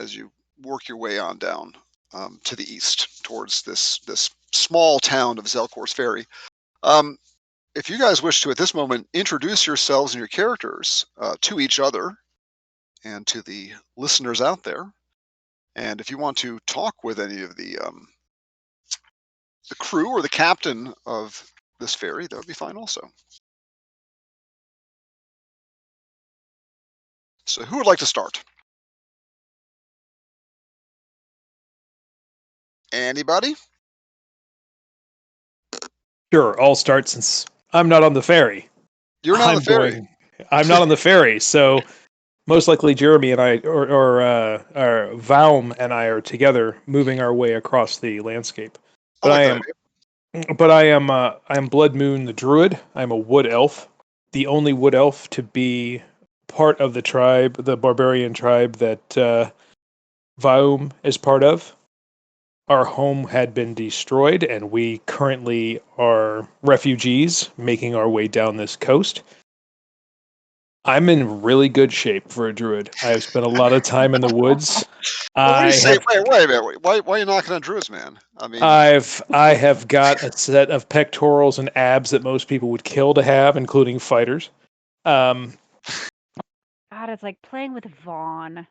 as you work your way on down to the east towards this small town of Zelkor's Ferry. If you guys wish to, at this moment, introduce yourselves and your characters to each other and to the listeners out there, and if you want to talk with any of the crew or the captain of this ferry, that would be fine also. So who would like to start? Anybody? Sure, I'll start since I'm not on the ferry. You're not on the ferry. I'm not on the ferry, so most likely Jeremy and I, or Vaum and I, are together moving our way across the landscape. But I like I am Blood Moon the Druid. I'm a wood elf, the only wood elf to be part of the tribe, the barbarian tribe that Vaum is part of. Our home had been destroyed, and we currently are refugees making our way down this coast. I'm in really good shape for a druid. I've spent a lot of time in the woods. Well, what do you I say? have Wait a minute. Why are you knocking on druids, man? I mean, I have got a set of pectorals and abs that most people would kill to have, including fighters. God, it's like playing with Vaughn.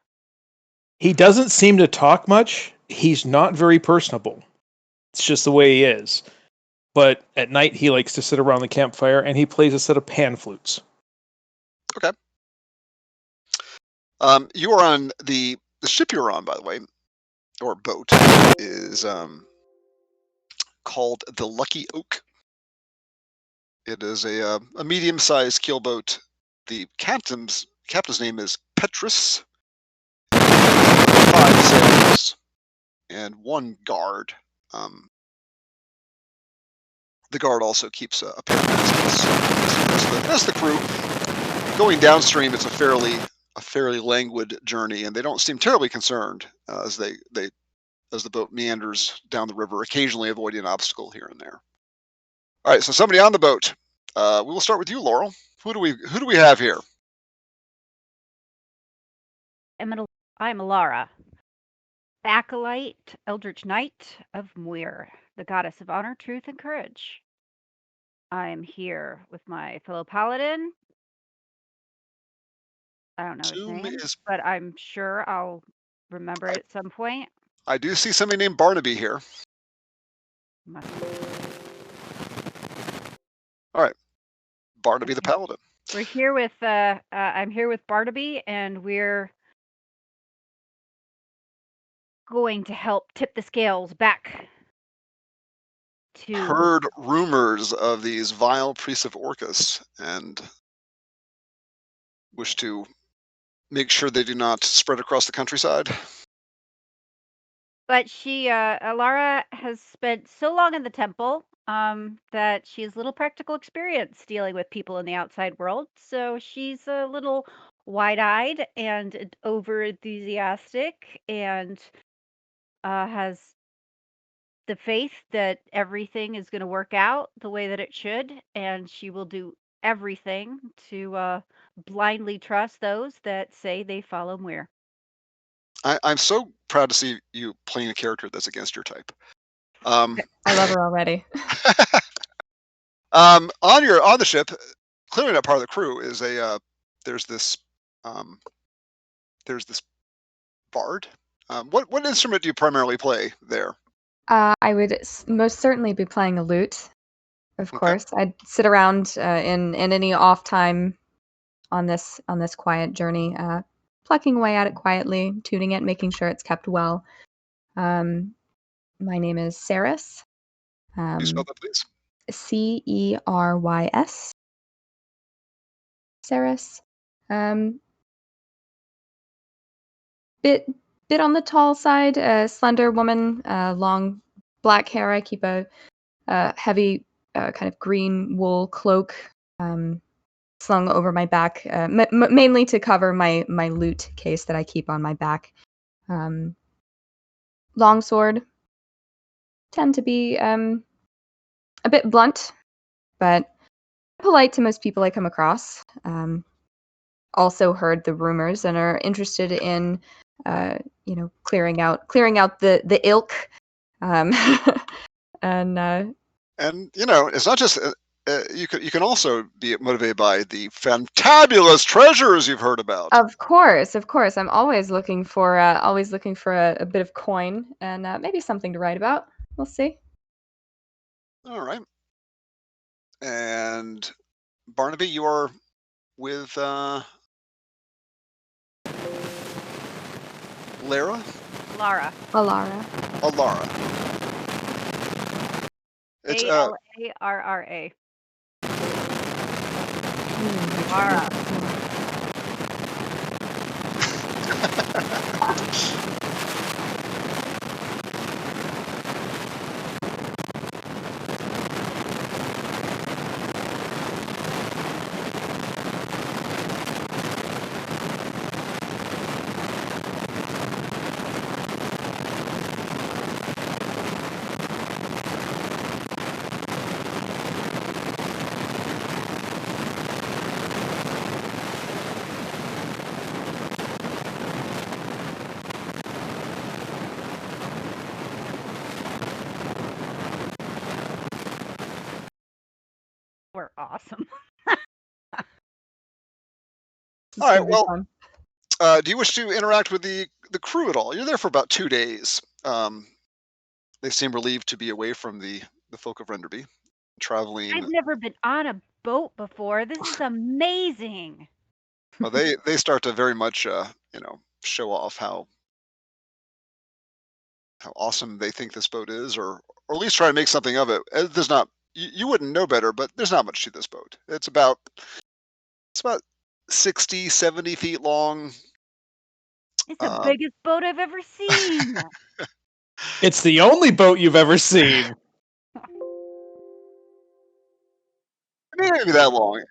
He doesn't seem to talk much. He's not very personable. It's just the way he is. But at night, he likes to sit around the campfire and he plays a set of pan flutes. Okay. You are on the ship you're on, by the way, or boat, is called the Lucky Oak. It is a medium-sized keelboat. The captain's name is Petrus. 5 sailors and 1 guard. The guard also keeps a pair of muskets. That's the crew. Going downstream, it's a fairly languid journey, and they don't seem terribly concerned as the boat meanders down the river, occasionally avoiding an obstacle here and there. All right, so somebody on the boat. We will start with you, Laurel. Who do we have here? I'm Alara, acolyte, eldritch knight of Muir, the goddess of honor, truth, and courage. I'm here with my fellow paladin. I don't know his name, but I'm sure I'll remember it at some point. I do see somebody named Barnaby here. All right, Barnaby the paladin. We're here with I'm here with Barnaby, and we're going to help tip the scales back to... Heard rumors of these vile priests of Orcus and wish to make sure they do not spread across the countryside. But Alara has spent so long in the temple that she has little practical experience dealing with people in the outside world. So she's a little wide-eyed and over-enthusiastic and has the faith that everything is going to work out the way that it should, and she will do everything to blindly trust those that say they follow Muir. I'm so proud to see you playing a character that's against your type. I love her already. On the ship, clearly not part of the crew, is there's this bard. What instrument do you primarily play there? I would most certainly be playing a lute, of course. I'd sit around in any off time on this quiet journey, plucking away at it quietly, tuning it, making sure it's kept well. My name is Ceres. Can you spell that, please? Cerys. Ceres. Bit on the tall side, slender woman, long black hair. I keep a heavy kind of green wool cloak slung over my back, mainly to cover my loot case that I keep on my back. Longsword. Tend to be a bit blunt, but polite to most people I come across. Also heard the rumors and are interested in clearing out the ilk, um, and And it's not just you can also be motivated by the fantabulous treasures you've heard about. of course, I'm always looking for a bit of coin and maybe something to write about. We'll see. All right. And Barnaby, you are with Lara? Lara. Alara. Alara. It's Alarra. Lara. We're awesome. It's all right. gonna be Well, fun. do you wish to interact with the crew at all? You're there for about 2 days. They seem relieved to be away from the folk of Renderby, traveling. I've never been on a boat before. This is amazing. Well, they start to very much show off how awesome they think this boat is, or at least try to make something of it. There's not you wouldn't know better, but there's not much to this boat. It's about 60, 70 feet long. It's the Um, biggest boat I've ever seen. It's the only boat you've ever seen. maybe that long.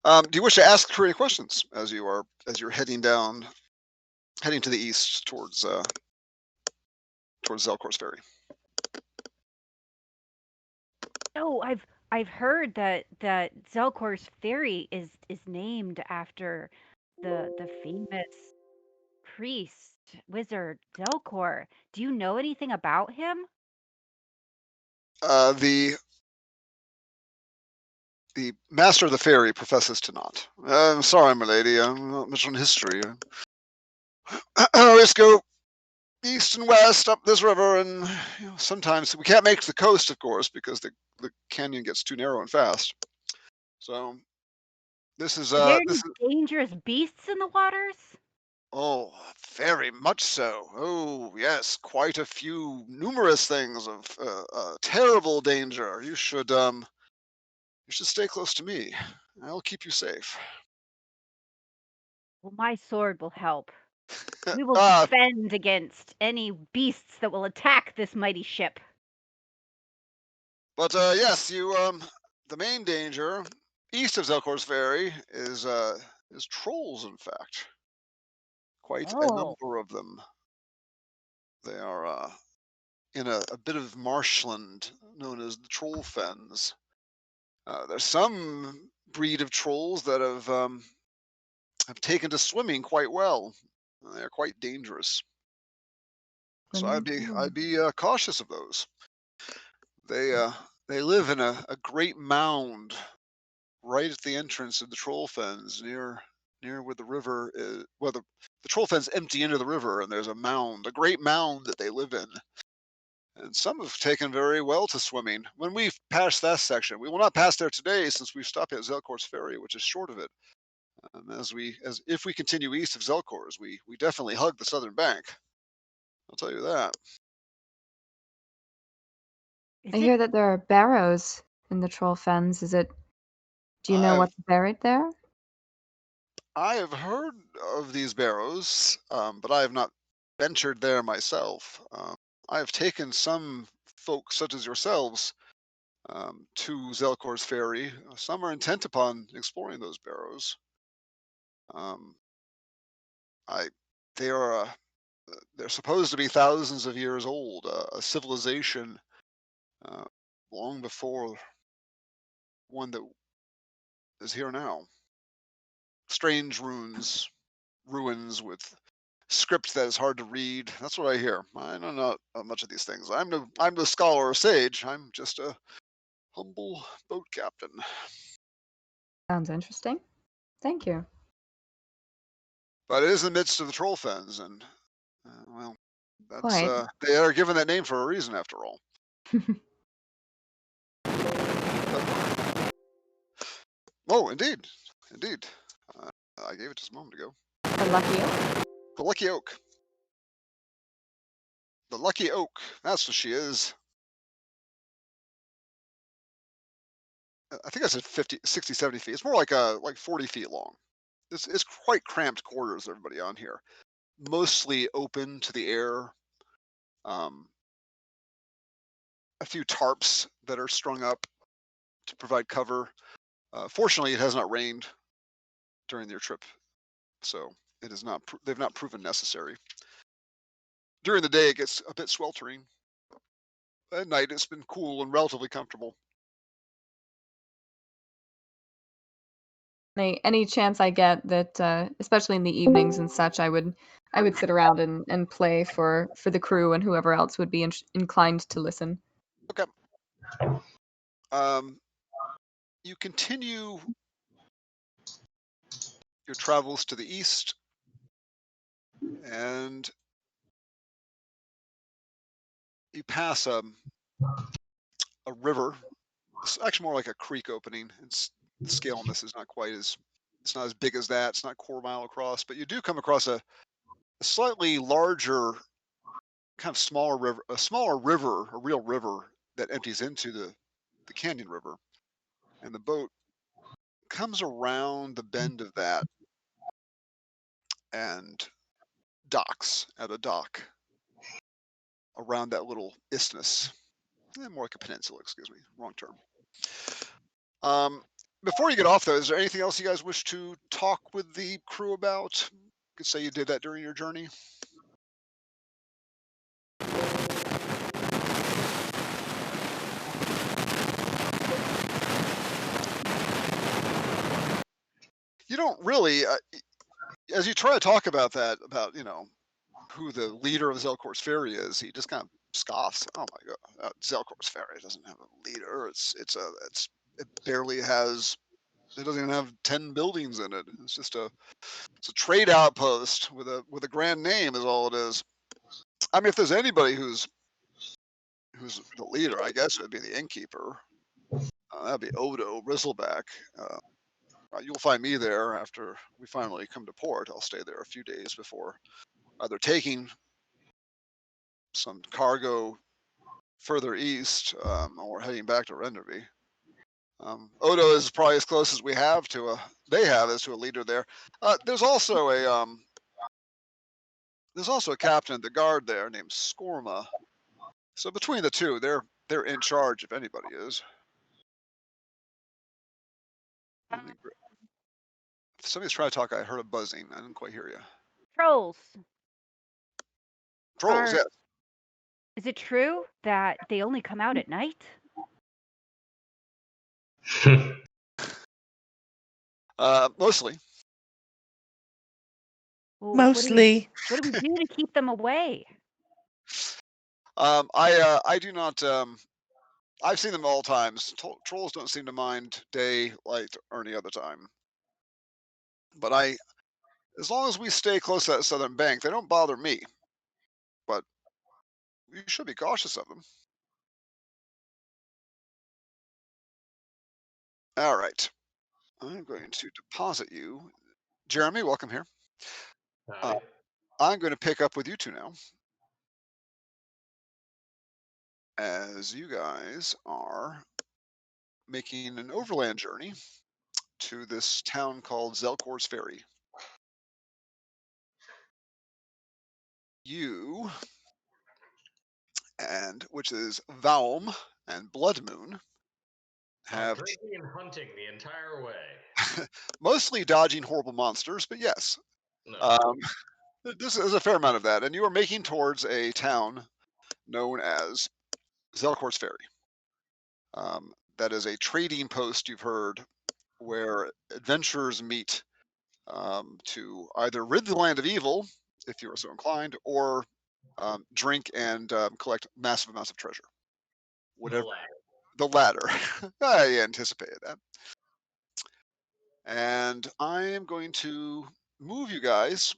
Do you wish to ask her any questions as you're heading to the east towards Zelkor's Ferry? Oh, I've heard that Zelkor's ferry is named after the famous priest wizard Zelkor. Do you know anything about him? The master of the ferry professes to not. I'm sorry, my lady. I'm not much on history. I always go east and west up this river, and sometimes we can't make the coast, of course, because the canyon gets too narrow and fast. So this is Are there this any is dangerous beasts in the waters? oh, very much so. Oh yes, quite a few numerous things of terrible danger. You should stay close to me. I'll keep you safe. Well, my sword will help. We will Ah, defend against any beasts that will attack this mighty ship. but yes, the main danger east of Zelkor's Ferry is trolls. In fact, quite a Oh, number of them. They are in a bit of marshland known as the Troll Fens. There's some breed of trolls that have taken to swimming quite well. They're quite dangerous, so Swimming I'd too. be cautious of those. They uh, they live in a great mound right at the entrance of the Troll Fens, near where the river is. Well, the Troll Fens empty into the river, and there's a great mound that they live in. And some have taken very well to swimming. When we pass that section, we will not pass there today since we've stopped at Zelkor's Ferry, which is short of it. As if we continue east of Zelkor's, we definitely hug the southern bank. I'll tell you that. I is it? hear that there are barrows in the troll fens. Do you know I've what's buried there? I have heard of these barrows, but I have not ventured there myself. I have taken some folks, such as yourselves, to Zelkor's Ferry. Some are intent upon exploring those barrows. Um, I they are they're supposed to be thousands of years old, a civilization uh, long before one that is here now. Strange ruins with script that is hard to read. That's what I hear. I don't know much of these things. I'm no scholar or sage. I'm just a humble boat captain. Sounds interesting. Thank you. But it is in the midst of the troll fens, and well, that's Quite. they are given that name for a reason, after all. Oh, indeed, indeed. I gave it just a moment ago. The lucky oak. The lucky oak. The lucky oak. That's what she is. I think I said 50, 60, 70 feet. It's more like 40 feet long. It's quite cramped quarters, everybody on here. Mostly open to the air. Um, a few tarps that are strung up to provide cover. Fortunately, it has not rained during their trip, so it is not. They've not proven necessary. During the day, it gets a bit sweltering. At night, it's been cool and relatively comfortable. Any chance I get that, especially in the evenings and such, I would sit around and play for the crew and whoever else would be inclined to listen. Okay. You continue your travels to the east, and you pass a river. It's actually more like a creek opening. The scale on this is not quite as it's not as big as that. It's not quarter mile across, but you do come across a slightly larger, kind of smaller river, a real river that empties into the canyon river, and the boat comes around the bend of that and docks at a dock around that little isthmus. More like a peninsula, excuse me, wrong term. Before you get off, though, is there anything else you guys wish to talk with the crew about? You could say you did that during your journey. You don't really, as you try to talk about that, about who the leader of Zelkor's Ferry is, he just kind of scoffs. Oh my God, Zelkor's Ferry doesn't have a leader. It barely has. It doesn't even have 10 buildings in it. It's a trade outpost with a grand name is all it is. I mean, if there's anybody who's the leader, I guess it would be the innkeeper. That'd be Odo Bristleback. You'll find me there after we finally come to port. I'll stay there a few days before either taking some cargo further east or heading back to Renderby. Odo is probably as close as they have as to a leader there. There's also a captain of the guard there named Skorma. So between the two, they're in charge if anybody is. If somebody's trying to talk, I heard a buzzing. I didn't quite hear you. Trolls. Trolls, Are yes. Is it true that they only come out at night? Mostly. Well, Mostly. what do we do to keep them away? I do not. I've seen them all times. Trolls don't seem to mind day, light, or any other time. But as long as we stay close to that southern bank, they don't bother me. But you should be cautious of them. All right. I'm going to deposit you. Jeremy, welcome here. Howdy. I'm going to pick up with you two now. As you guys are making an overland journey to this town called Zelkor's Ferry. You which is Valm and Blood Moon, have drinking and hunting the entire way. mostly dodging horrible monsters, but yes. No. This is a fair amount of that, and you are making towards a town known as Zelkor's Ferry. That is a trading post, you've heard, where adventurers meet to either rid the land of evil, if you are so inclined, or drink and collect massive amounts of treasure. The Whatever latter. the latter. I anticipated that. And I am going to move you guys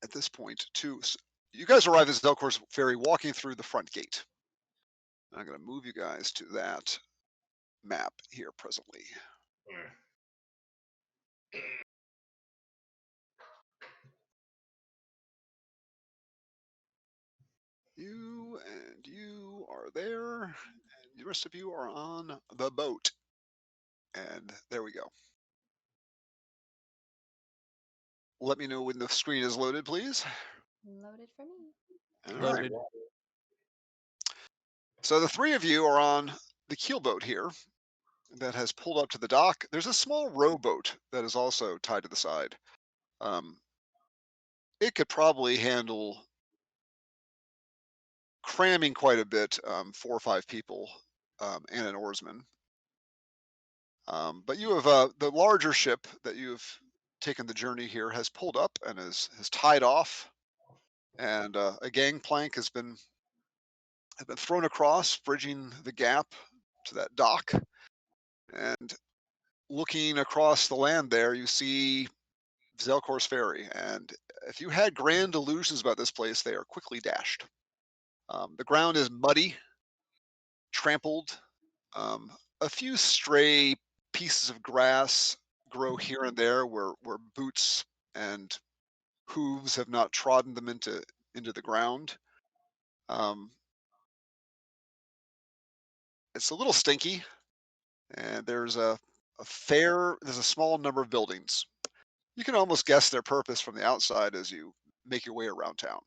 at this point to. You guys arrive at Zelkor's Ferry walking through the front gate. I'm going to move you guys to that map here presently. Mm. You and you are there, and the rest of you are on the boat. And there we go. Let me know when the screen is loaded, please. Loaded for me. All right. Loaded. So the three of you are on the keelboat here that has pulled up to the dock. There's a small rowboat that is also tied to the side. It could probably handle cramming quite a bit, 4 or 5 people and an oarsman. But you have the larger ship that you've taken the journey here has pulled up and has tied off, and a gangplank has been thrown across, bridging the gap to that dock. And looking across the land there, you see Zelkor's Ferry. And if you had grand illusions about this place, they are quickly dashed. The ground is muddy, trampled. A few stray pieces of grass grow here and there where boots and hooves have not trodden them into the ground. Um, it's a little stinky, and there's a small number of buildings. You can almost guess their purpose from the outside as you make your way around town.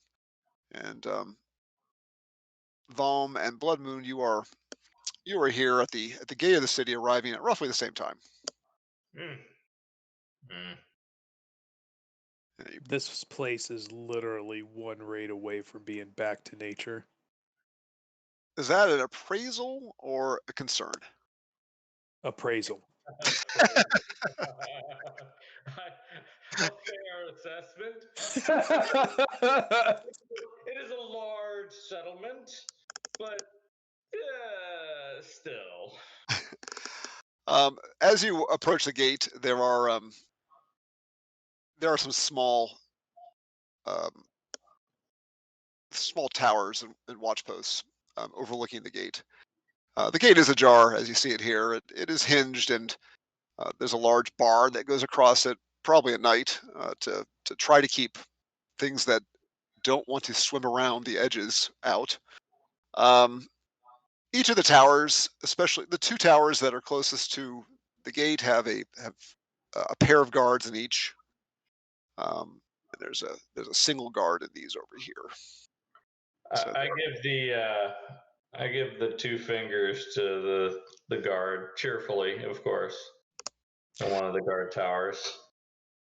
And Valm and Blood Moon, you are here at the gate of the city, arriving at roughly the same time. Mm. Mm. And This place is literally one raid away from being back to nature. is that an appraisal or a concern? Appraisal. A fair assessment. It is a large settlement, but still. As you approach the gate, there are some um, small towers and watch posts overlooking the gate. The gate is ajar, as you see it here. It is hinged, and there's a large bar that goes across it, probably at night, to try to keep things that don't want to swim around the edges out. Um, each of the towers, especially the 2 towers that are closest to the gate, have a pair of guards in each. And there's a single guard in these over here. So I give the 2 fingers to the guard cheerfully, of course, on one of the guard towers.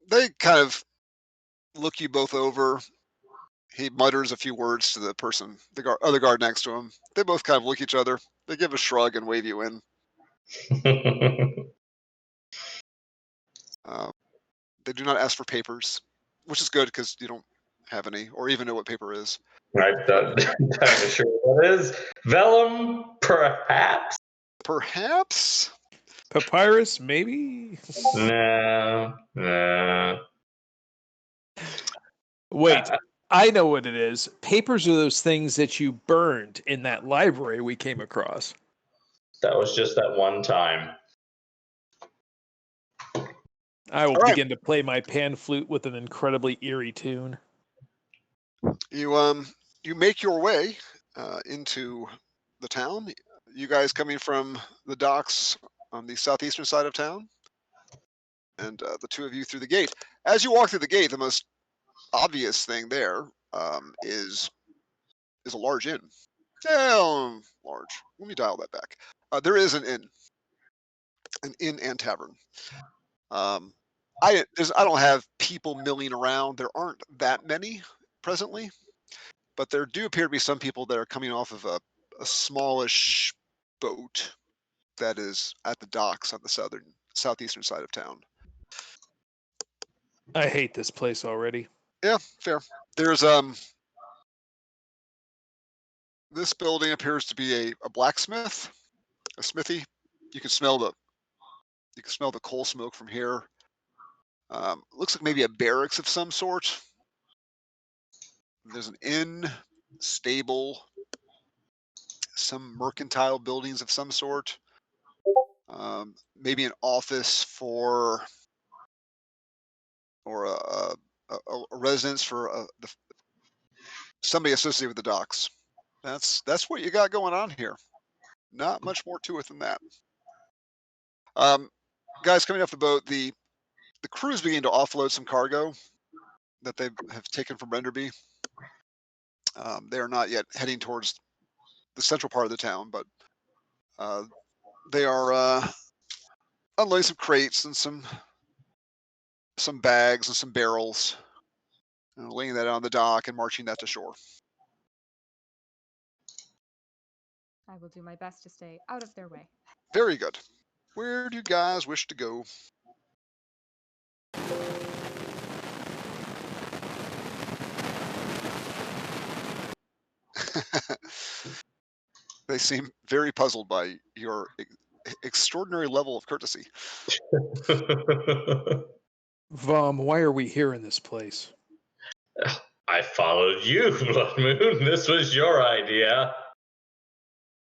they kind of look you both over. He mutters a few words to the person, other guard next to him. They both kind of look at each other. They give a shrug and wave you in. Uh, they do not ask for papers, which is good because you don't have any, or even know what paper is. I'm not sure what is. Vellum, perhaps? Perhaps. Papyrus, maybe? No. Wait, I know what it is. Papers are those things that you burned in that library we came across. That was just that one time. I will All right. begin to play my pan flute with an incredibly eerie tune. You make your way into the town. You guys coming from the docks on the southeastern side of town, and the two of you through the gate. As you walk through the gate, the most obvious thing there is a large inn. Large. Let me dial that back. There is an inn and tavern. Um, I don't have people milling around. There aren't that many presently, but there do appear to be some people that are coming off of a smallish boat that is at the docks on the southeastern side of town. I hate this place already. Yeah, fair. There's this building appears to be a blacksmith, a smithy. You can smell the coal smoke from here. Looks like maybe a barracks of some sort. There's an inn, stable, some mercantile buildings of some sort. Maybe an office for or a residence for somebody associated with the docks. That's what you got going on here. Not much more to it than that. Guys coming off the boat, the crew's beginning to offload some cargo that they have taken from Renderby. They are not yet heading towards the central part of the town, but they are unloading some crates and some bags and some barrels, laying that on the dock and marching that to shore. I will do my best to stay out of their way. Very good. Where do you guys wish to go? They seem very puzzled by your extraordinary level of courtesy. Vom, why are we here in this place? I followed you, Blood Moon. This was your idea.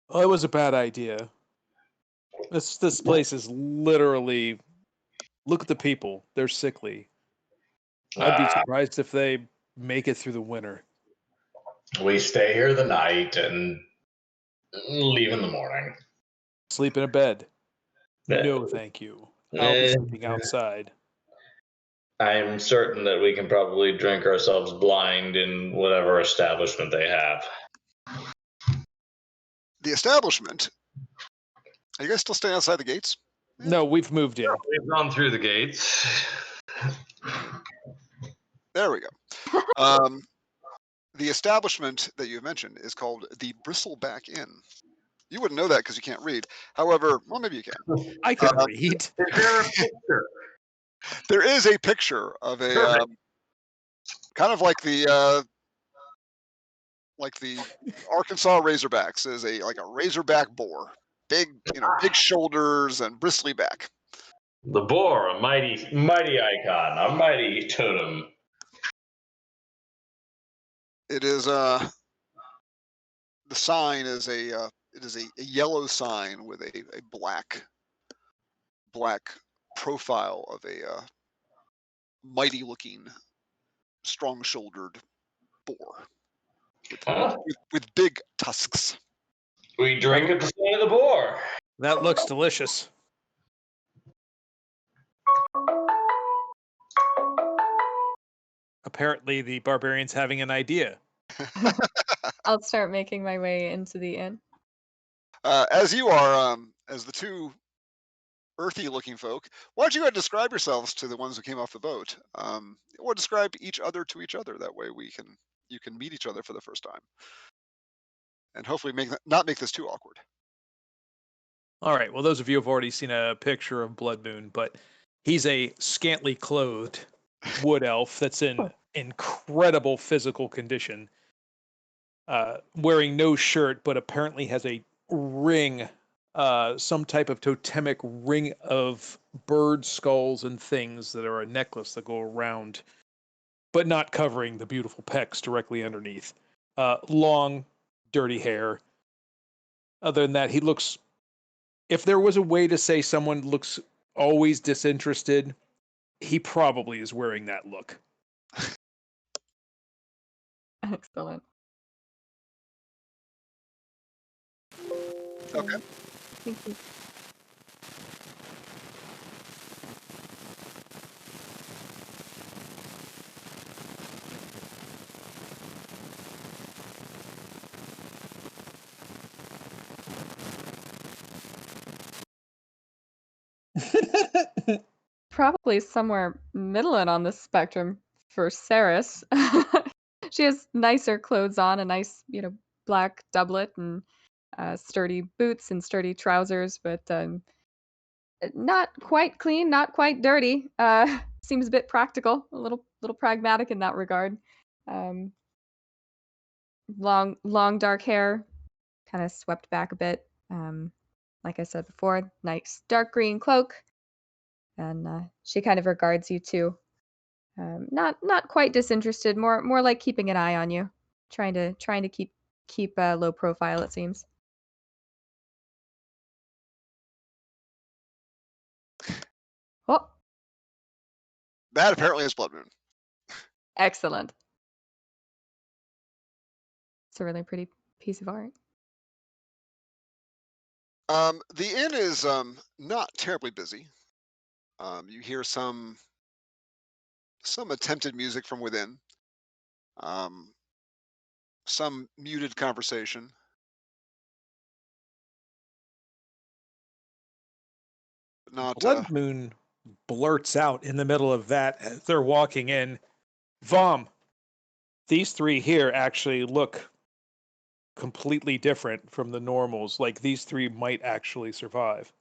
Well, it was a bad idea. This place is literally. Look at the people; they're sickly. I'd be surprised if they make it through the winter. We stay here the night and leave in the morning. Sleep in a bed. No, thank you. I'll be sleeping outside. I'm certain that we can probably drink ourselves blind in whatever establishment they have. The establishment? Are you guys still staying outside the gates? No, we've moved in. We've gone through the gates. There we go. The establishment that you mentioned is called the Bristleback Inn. You wouldn't know that because you can't read. However, well, maybe you can. I can read. Is there a picture? There is a picture of a kind of like the Arkansas Razorbacks is like a Razorback boar, big shoulders and bristly back. The boar, a mighty icon, a mighty totem. It is the sign is a yellow sign with a black profile of a mighty looking, strong shouldered boar with big tusks. We drink at the sight of the boar. That looks delicious. Apparently, the barbarian's having an idea. I'll start making my way into the inn. As you are, as the two earthy-looking folk, why don't you go ahead and describe yourselves to the ones who came off the boat, or describe each other to each other. That way, you can meet each other for the first time, and hopefully not make this too awkward. All right. Well, those of you have already seen a picture of Blood Moon, but he's a scantily clothed wood elf that's in incredible physical condition, wearing no shirt, but apparently has a ring, some type of totemic ring of bird skulls and things that are a necklace that go around, but not covering the beautiful pecs directly underneath. Long, dirty hair. Other than that, he looks... If there was a way to say someone looks always disinterested, he probably is wearing that look. Excellent. Okay. Thank you. probably somewhere middling on the spectrum for Saris. She has nicer clothes on, a nice, black doublet and sturdy boots and sturdy trousers, but not quite clean, not quite dirty. Seems a bit practical, a little pragmatic in that regard. Um, long dark hair, kind of swept back a bit. Like I said before, nice dark green cloak, and she kind of regards you too. Not quite disinterested, more like keeping an eye on you, trying to keep a low profile. It seems. Oh, That apparently is Blood Moon. excellent. It's a really pretty piece of art. The inn is not terribly busy. You hear some attempted music from within, um, some muted conversation. But not Blood Moon blurts out in the middle of that as they're walking in, Vom, these three here actually look completely different from the normals. Like, these three might actually survive.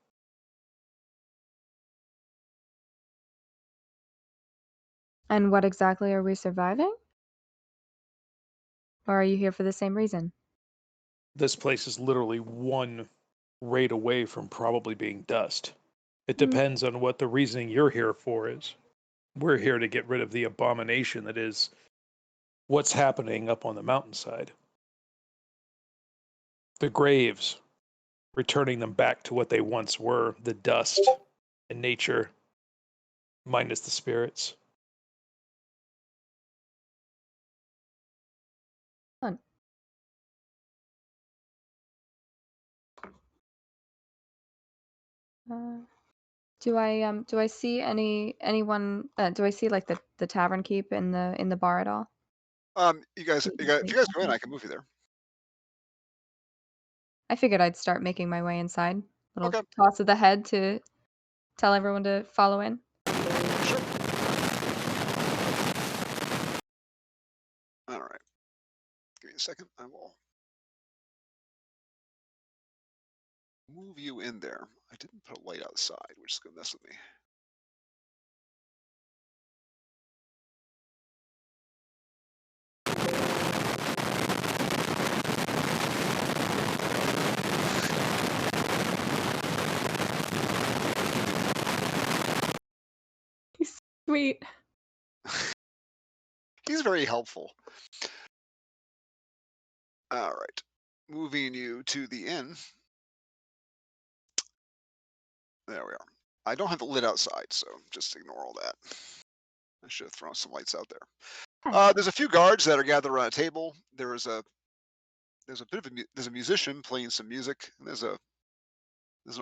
And what exactly are we surviving? Or are you here for the same reason? This place is literally one raid away from probably being dust. It Hmm. depends on what the reasoning you're here for is. We're here to get rid of the abomination that is what's happening up on the mountainside. The graves, returning them back to what they once were, the dust and nature, minus the spirits. Fun. Do I see anyone? Do I see like the tavern keep in the bar at all? If you guys go in, I can move you there. I figured I'd start making my way inside. Little Okay, toss of the head to tell everyone to follow in. sure. All right. Give me a second. I will move you in there. I didn't put a light outside, which is gonna mess with me. Sweet. He's very helpful. All right. Moving you to the inn. There we are. I don't have the lid outside, so just ignore all that. I should have thrown some lights out there. There's a few guards that are gathered around a table. There's a bit of there's a musician playing some music. And there's an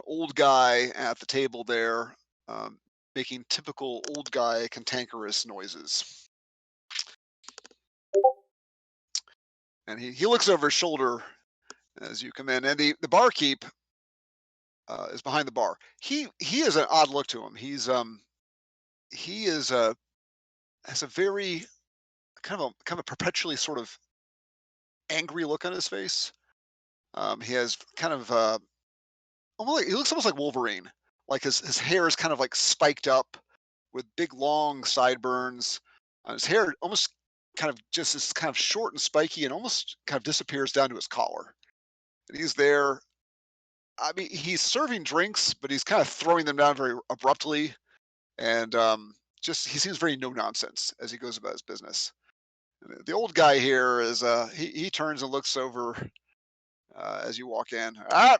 old guy at the table there, um, making typical old guy cantankerous noises. And he looks over his shoulder as you come in, and the barkeep is behind the bar. He has an odd look to him. He is has a very kind of perpetually sort of angry look on his face. He has kind of he looks almost like Wolverine. Like his hair is kind of like spiked up with big long sideburns. His hair almost kind of just is kind of short and spiky and almost kind of disappears down to his collar. And he's there. I mean, he's serving drinks, but he's kind of throwing them down very abruptly, and just he seems very no nonsense as he goes about his business. The old guy here is he turns and looks over as you walk in. Ah,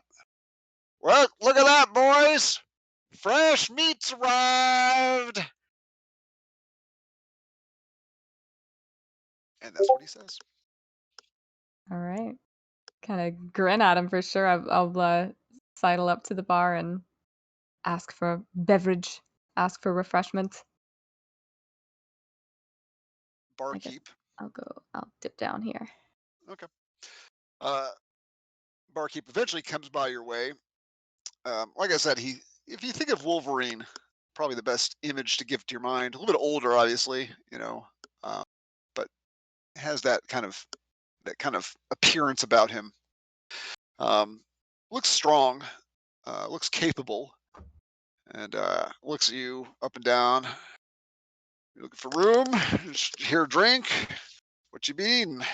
well, look at that, boys! Fresh meat's arrived, and that's what he says. All right. Kind of grin at him for sure. I'll sidle up to the bar and ask for a beverage, ask for refreshment. I guess Barkeep. I'll dip down here. Okay. Uh, Barkeep eventually comes by your way. Like I said, if you think of Wolverine, probably the best image to give to your mind. A little bit older, obviously, but has that kind of appearance about him. Looks strong, looks capable, and looks at you up and down. You looking for room? Just here a drink? What you mean?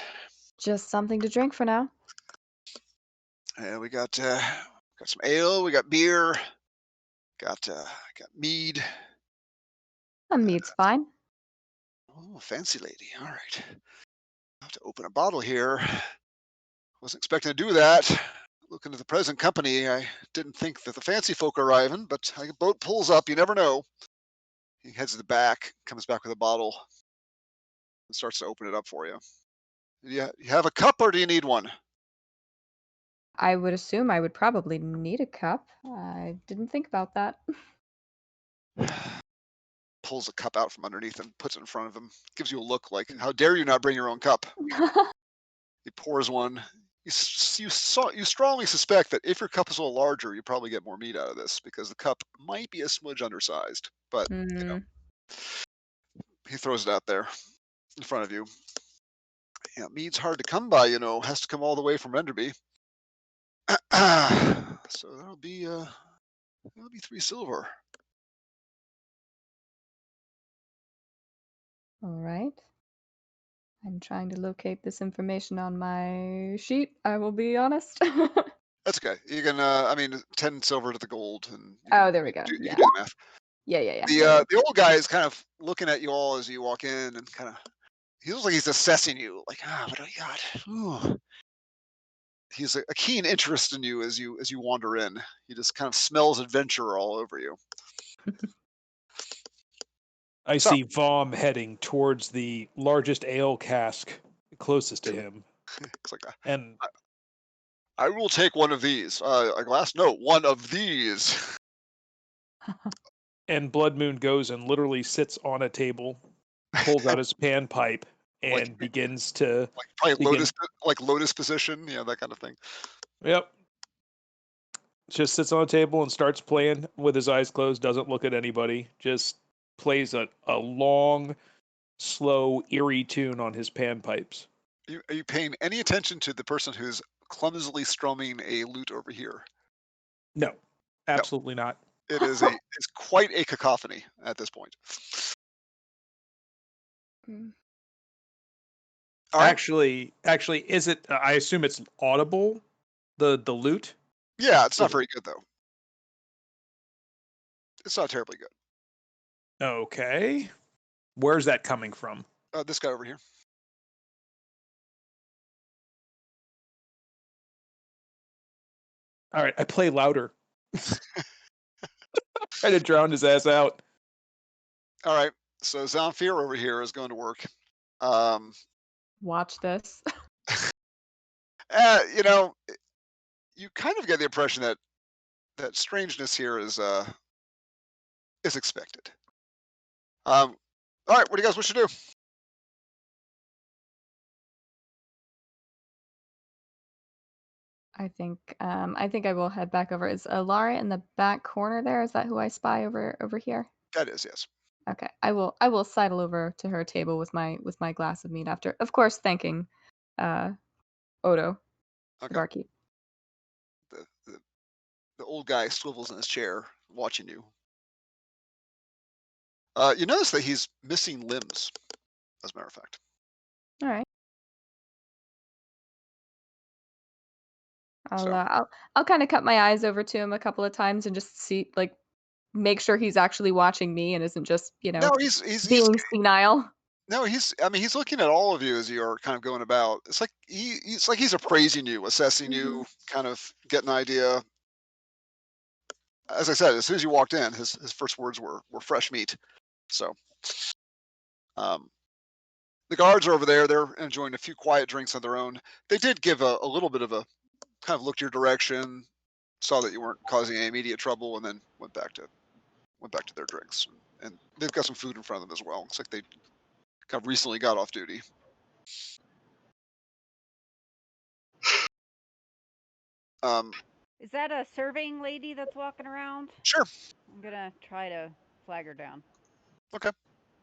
Just something to drink for now. We got some ale. We got beer. Got mead. Mead's fine. Oh, fancy lady. All right. I have to open a bottle here. Wasn't expecting to do that. Looking at the present company, I didn't think that the fancy folk are arriving, but a boat pulls up. You never know. He heads to the back, comes back with a bottle, and starts to open it up for you. You have a cup, or do you need one? I would assume I would probably need a cup. I didn't think about that. Pulls a cup out from underneath and puts it in front of him. Gives you a look like, how dare you not bring your own cup? He pours one. You strongly suspect that if your cup is a little larger, you probably get more meat out of this because the cup might be a smidge undersized. But he throws it out there in front of you. Yeah, mead's hard to come by, has to come all the way from Enderby. So that'll be 3 silver. All right. I'm trying to locate this information on my sheet, I will be honest. That's okay. You can 10 silver to the gold, and Oh, there we go. you Yeah. can do the math. Yeah. The old guy is kind of looking at you all as you walk in, and he looks like he's assessing you, like, what do I got? Ooh. He's a keen interest in you as you wander in. He just kind of smells adventure all over you. I So- see Vom heading towards the largest ale cask closest to him. It's like, And I will take one of these. A glass? No, one of these. and Blood Moon goes and literally sits on a table, pulls out his panpipe, and Like- begins to Probably begin. lotus position, that kind of thing. Yep. Just sits on a table and starts playing with his eyes closed, doesn't look at anybody, just plays a long, slow, eerie tune on his panpipes. Are you paying any attention to the person who's clumsily strumming a lute over here? No, absolutely not. It is it's quite a cacophony at this point. All right. Actually, is it? I assume it's audible. The lute. Yeah, it's not very good though. It's not terribly good. Okay. Where's that coming from? This guy over here. All right, I play louder. Try to drown his ass out. All right. So Zamfir over here is going to work. Watch this. You kind of get the impression that strangeness here is expected. All right. What do you guys wish to do? I think I will head back over. Is Lara in the back corner there? Is that who I spy over here? That is, yes. Okay. I will sidle over to her table with my glass of mead after, of course, thanking Odo, the Okay. barkeep. The old guy swivels in his chair, watching you. You notice that he's missing limbs, as a matter of fact. All right. So- I'll kind of cut my eyes over to him a couple of times and just see, like, make sure he's actually watching me and isn't just, No, he's being senile. no, he's looking at all of you as you're kind of going about. It's like he's appraising you, assessing you, kind of getting an idea. As I said, as soon as you walked in, his first words were fresh meat. So, the guards are over there. They're enjoying a few quiet drinks on their own. They did give a little bit of a kind of looked your direction, saw that you weren't causing any immediate trouble, and then went back to their drinks. And they've got some food in front of them as well. It's like they kind of recently got off duty. Is that a serving lady that's walking around? Sure. I'm gonna try to flag her down.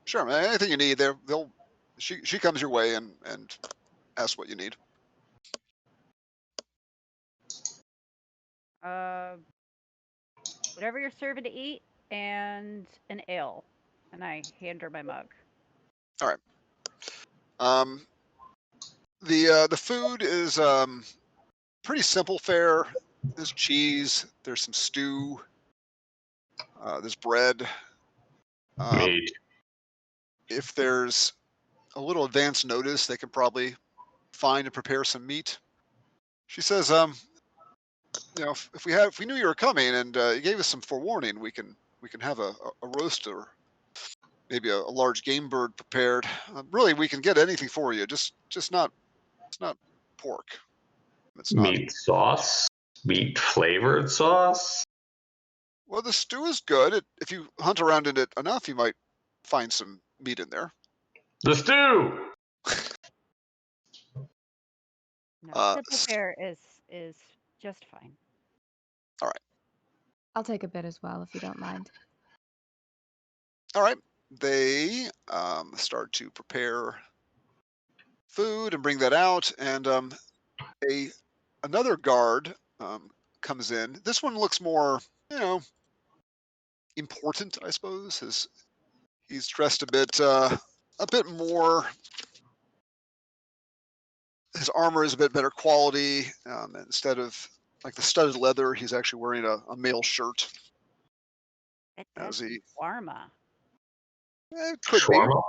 Sure, man. Anything you need, she comes your way and asks what you need. Whatever you're serving to eat and an ale. And I hand her my mug. All right. The food is pretty simple fare. There's cheese. There's some stew. There's bread. Meat. If there's a little advance notice, they can probably find and prepare some meat. She says, if we knew you were coming and you gave us some forewarning, we can have a roast or maybe a large game bird prepared. Really, we can get anything for you. Just not it's not pork. It's not. Meat sauce? Meat flavored sauce? Well, the stew is good. If you hunt around in it enough, you might find some meat in there. The stew! No, simple fare is just fine. I'll take a bit as well, if you don't mind. All right. They start to prepare food and bring that out, and another guard comes in. This one looks more, important, I suppose. He's dressed a bit more. His armor is a bit better quality. Instead of like the studded leather, he's actually wearing a mail shirt. That's he- shawarma. It could Shawarma?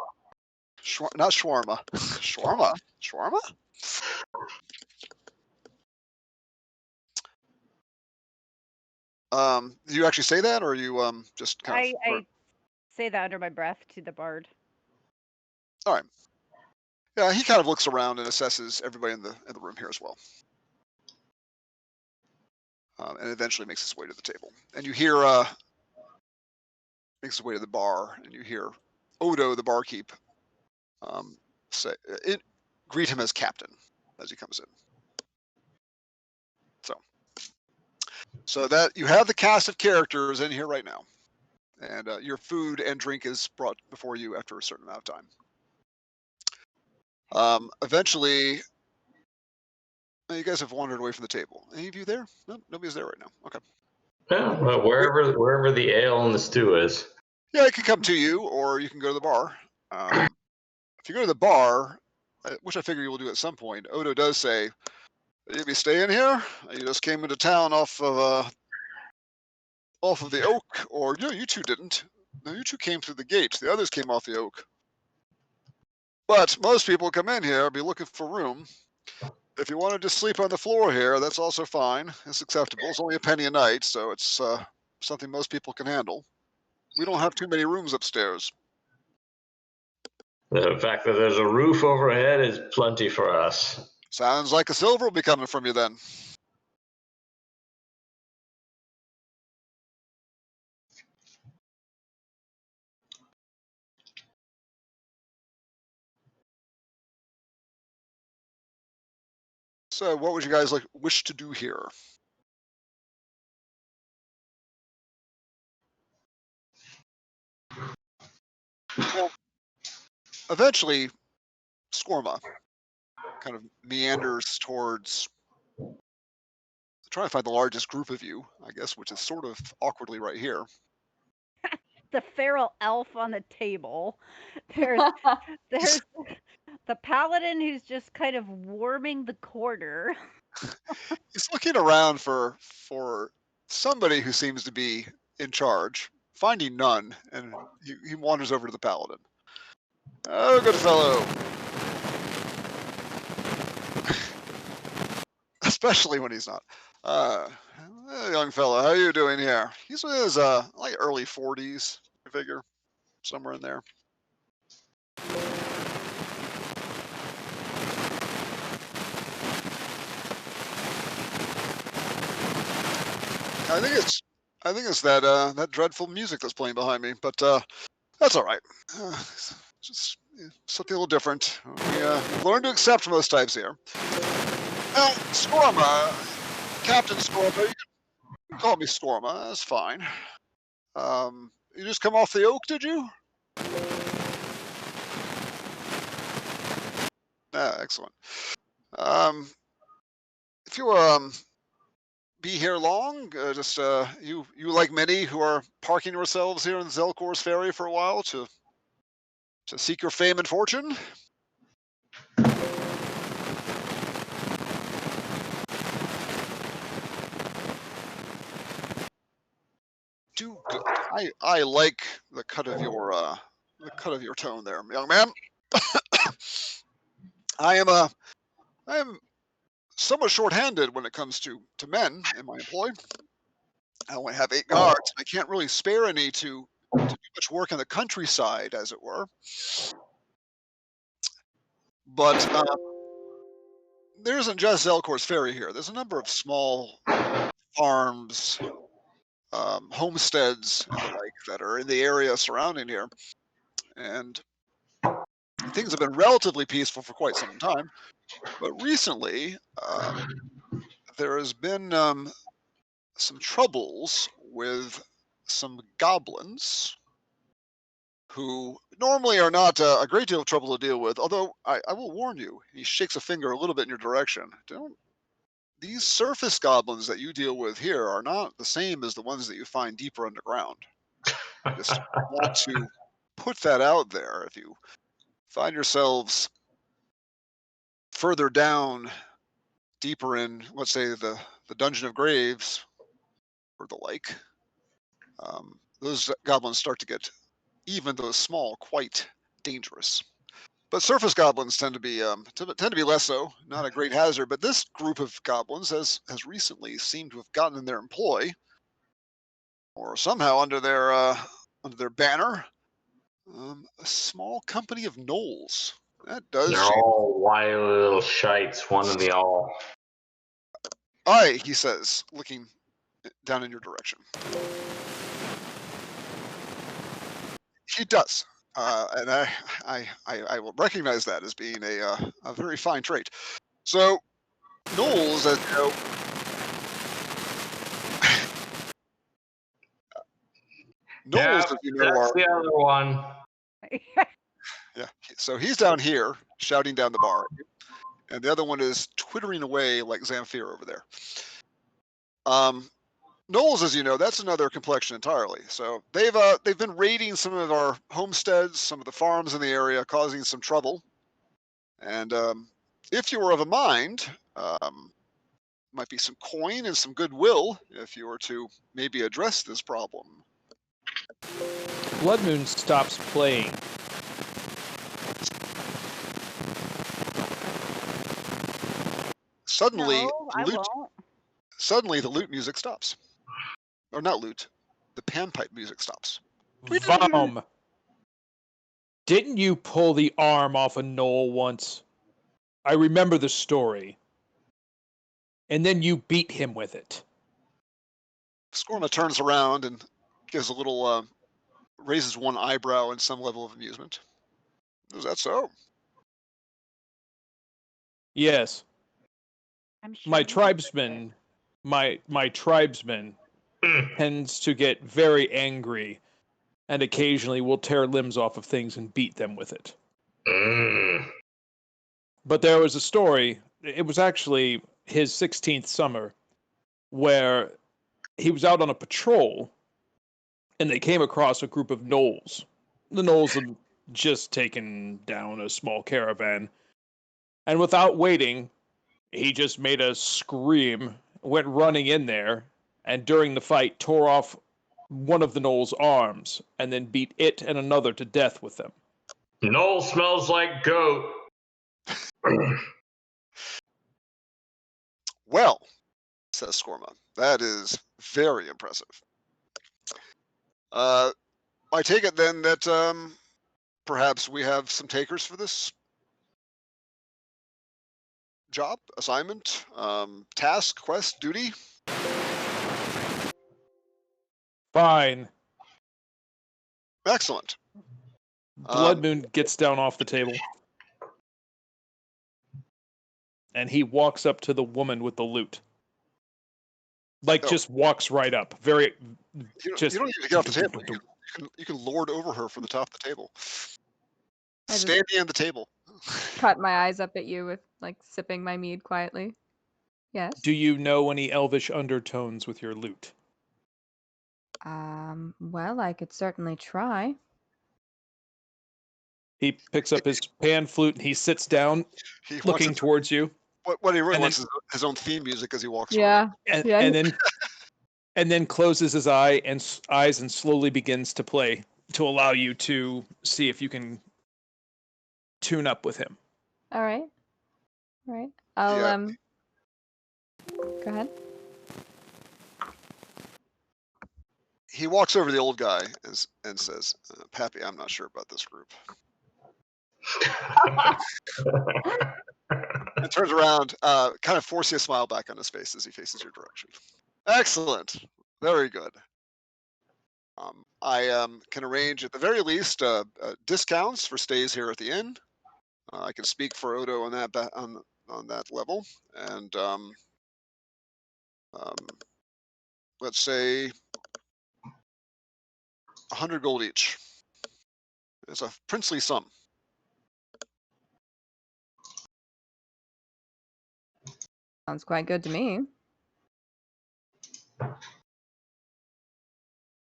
be. Not shawarma. Shawarma? Shawarma? Do you actually say that, or are you just kind of? I say that under my breath to the bard. All right. Yeah, he kind of looks around and assesses everybody in the room here as well, and eventually makes his way to the table. And you hear makes his way to the bar, and you hear Odo, the barkeep, greet him as captain as he comes in. So that you have the cast of characters in here right now, and your food and drink is brought before you after a certain amount of time. Eventually, you guys have wandered away from the table. Any of you there? No, nobody's there right now. Okay. Yeah, well, wherever the ale and the stew is. Yeah, it can come to you, or you can go to the bar. If you go to the bar, which I figure you will do at some point, Odo does say, "You be staying here? You just came into town off of the oak, or no, you two didn't. No, you two came through the gate. The others came off the oak. But most people come in here, be looking for room. If you wanted to sleep on the floor here, that's also fine. It's acceptable. It's only a penny a night, so it's something most people can handle. We don't have too many rooms upstairs." The fact that there's a roof overhead is plenty for us. Sounds like a silver will be coming from you then. So what would you guys wish to do here? Well, eventually, Skorma kind of meanders towards trying to find the largest group of you, I guess, which is sort of awkwardly right here. The feral elf on the table. There's the paladin who's just kind of warming the corner. He's looking around for somebody who seems to be in charge, finding none, and he wanders over to the paladin. "Oh, good fellow." Especially when he's not. "Hey, young fellow, how are you doing here?" He's in his like early 40s, I figure, somewhere in there. I think it's that dreadful music that's playing behind me, but that's all right. Just something a little different. We learn to accept most types here. Now, Skorma, Captain Skorma, you can call me Skorma. That's fine. You just come off the oak, did you? Excellent. If you be here long, just you like many who are parking yourselves here in Zelkor's Ferry for a while to seek your fame and fortune. Do good. I like the cut of your tone there, young man. I am somewhat short-handed when it comes to men in my employ. I only have 8 guards. I can't really spare any to do much work in the countryside, as it were. But there isn't just Zelkor's Ferry here. There's a number of small farms, homesteads, and the like that are in the area surrounding here. And things have been relatively peaceful for quite some time. But recently, there has been some troubles with some goblins who normally are not a great deal of trouble to deal with. Although I will warn you, he shakes a finger a little bit in your direction. These surface goblins that you deal with here are not the same as the ones that you find deeper underground. I just want to put that out there. If you find yourselves further down, deeper in, let's say, the Dungeon of Graves or the like, those goblins start to get, even though small, quite dangerous. But surface goblins tend to be less so, not a great hazard. But this group of goblins has recently seemed to have gotten in their employ, or somehow under their banner, a small company of gnolls. That does They're change. all wild little shites, one and the all. Aye, he says, looking down in your direction. He does. And I will recognize that as being a very fine trait. So, gnolls, as you know, gnolls, as you know, That's are the other one. yeah. So he's down here shouting down the bar, and the other one is twittering away like Zamfir over there. Gnolls, as you know, that's another complexion entirely. So they've been raiding some of our homesteads, some of the farms in the area, causing some trouble. And if you were of a mind, might be some coin and some goodwill if you were to maybe address this problem. Blood Moon stops playing. Suddenly, No, I won't. suddenly the lute music stops. Or not lute, the panpipe music stops. Vom! Didn't you pull the arm off a gnoll once? I remember the story. And then you beat him with it. Skorma turns around and gives a little, raises one eyebrow in some level of amusement. Is that so? Yes. I'm sure My he tribesman, my tribesman tends to get very angry and occasionally will tear limbs off of things and beat them with it. But there was a story, it was actually his 16th summer, where he was out on a patrol and they came across a group of gnolls. The gnolls had just taken down a small caravan. And without waiting, he just made a scream, went running in there, and during the fight tore off one of the gnolls' arms and then beat it and another to death with them. Noel smells like goat. Well, says Skorma, that is very impressive. I take it then that perhaps we have some takers for this job, assignment, task, quest, duty. Fine. Excellent. Blood Moon gets down off the table. And he walks up to the woman with the lute. Like, just walks right up. Very, You just... don't need to get off the table. You can lord over her from the top of the table. I just- Standing on the table. Cut my eyes up at you with sipping my mead quietly. Yes. Do you know any elvish undertones with your lute? Well, I could certainly try. He picks up his pan flute and he sits down, He wants looking it to, towards you, what he really and wants is his own theme music as he walks around. Yeah. and, Yeah. and then closes his eyes and slowly begins to play to allow you to see if you can tune up with him. All right. All right. I'll Yeah. Go ahead. He walks over to the old guy and says, "Pappy, I'm not sure about this group." And turns around, kind of forcing a smile back on his face as he faces your direction. Excellent. Very good. I can arrange at the very least discounts for stays here at the inn. I can speak for Odo on that on that level, and let's say 100 gold each. It's a princely sum. Sounds quite good to me.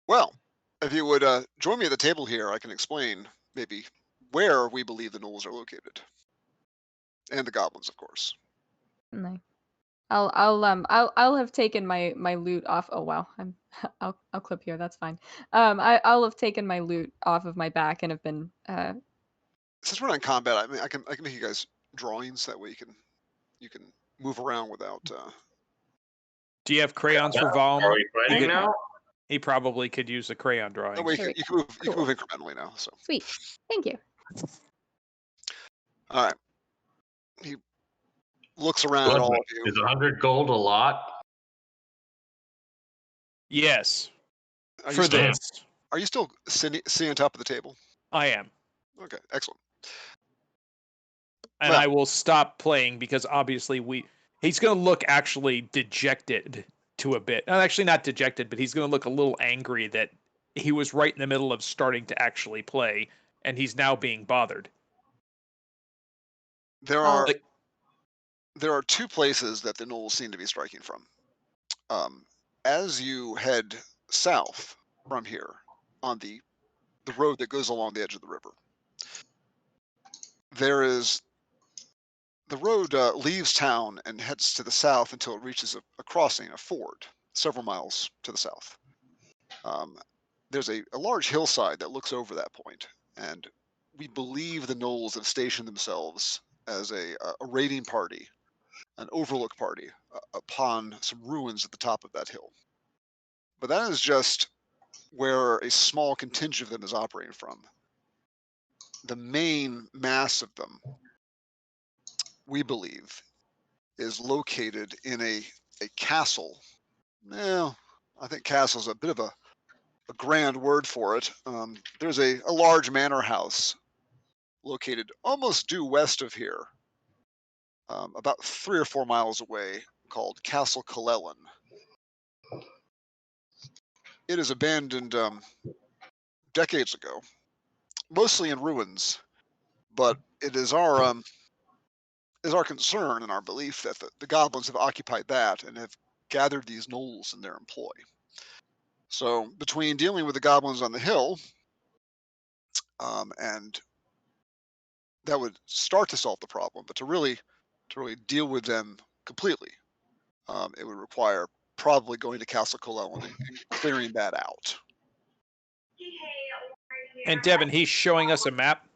Well, if you would join me at the table here, I can explain maybe where we believe the gnolls are located, and the goblins, of course. Certainly. I'll have taken my loot off. Oh wow, I'll clip here. That's fine. I'll have taken my loot off of my back and have been Since we're not in combat, I mean, I can make you guys drawings that way you can move around without. Do you have crayons for Are Valm? we fighting now? He probably could use a crayon drawing. That way There you we can go. move incrementally now. So sweet. Thank you. all right, he looks around at all of you. Is 100 gold a lot? Yes. Are For you still, this, are you still sitting on top of the table? I am. Okay, excellent. And Well- I will stop playing because obviously he's going to look actually dejected to a bit. Actually not dejected, but he's going to look a little angry that he was right in the middle of starting to actually play and he's now being bothered. There Oh. are two places that the gnolls seem to be striking from. As you head south from here on the road that goes along the edge of the river, there is the road leaves town and heads to the south until it reaches a crossing, a ford, several miles to the south. There's a large hillside that looks over that point, and we believe the gnolls have stationed themselves as a raiding party, an overlook party, upon some ruins at the top of that hill. But that is just where a small contingent of them is operating from. The main mass of them, we believe, is located in a castle. Well, I think castle is a bit of a grand word for it. There's a large manor house located almost due west of here, about 3 or 4 miles away, called Castle Kalelin. It is abandoned decades ago, mostly in ruins, but it is our concern and our belief that the goblins have occupied that and have gathered these gnolls in their employ. So between dealing with the goblins on the hill, and that would start to solve the problem, but to really deal with them completely, it would require probably going to Castle Colellen and clearing that out. And Devin, he's showing us a map.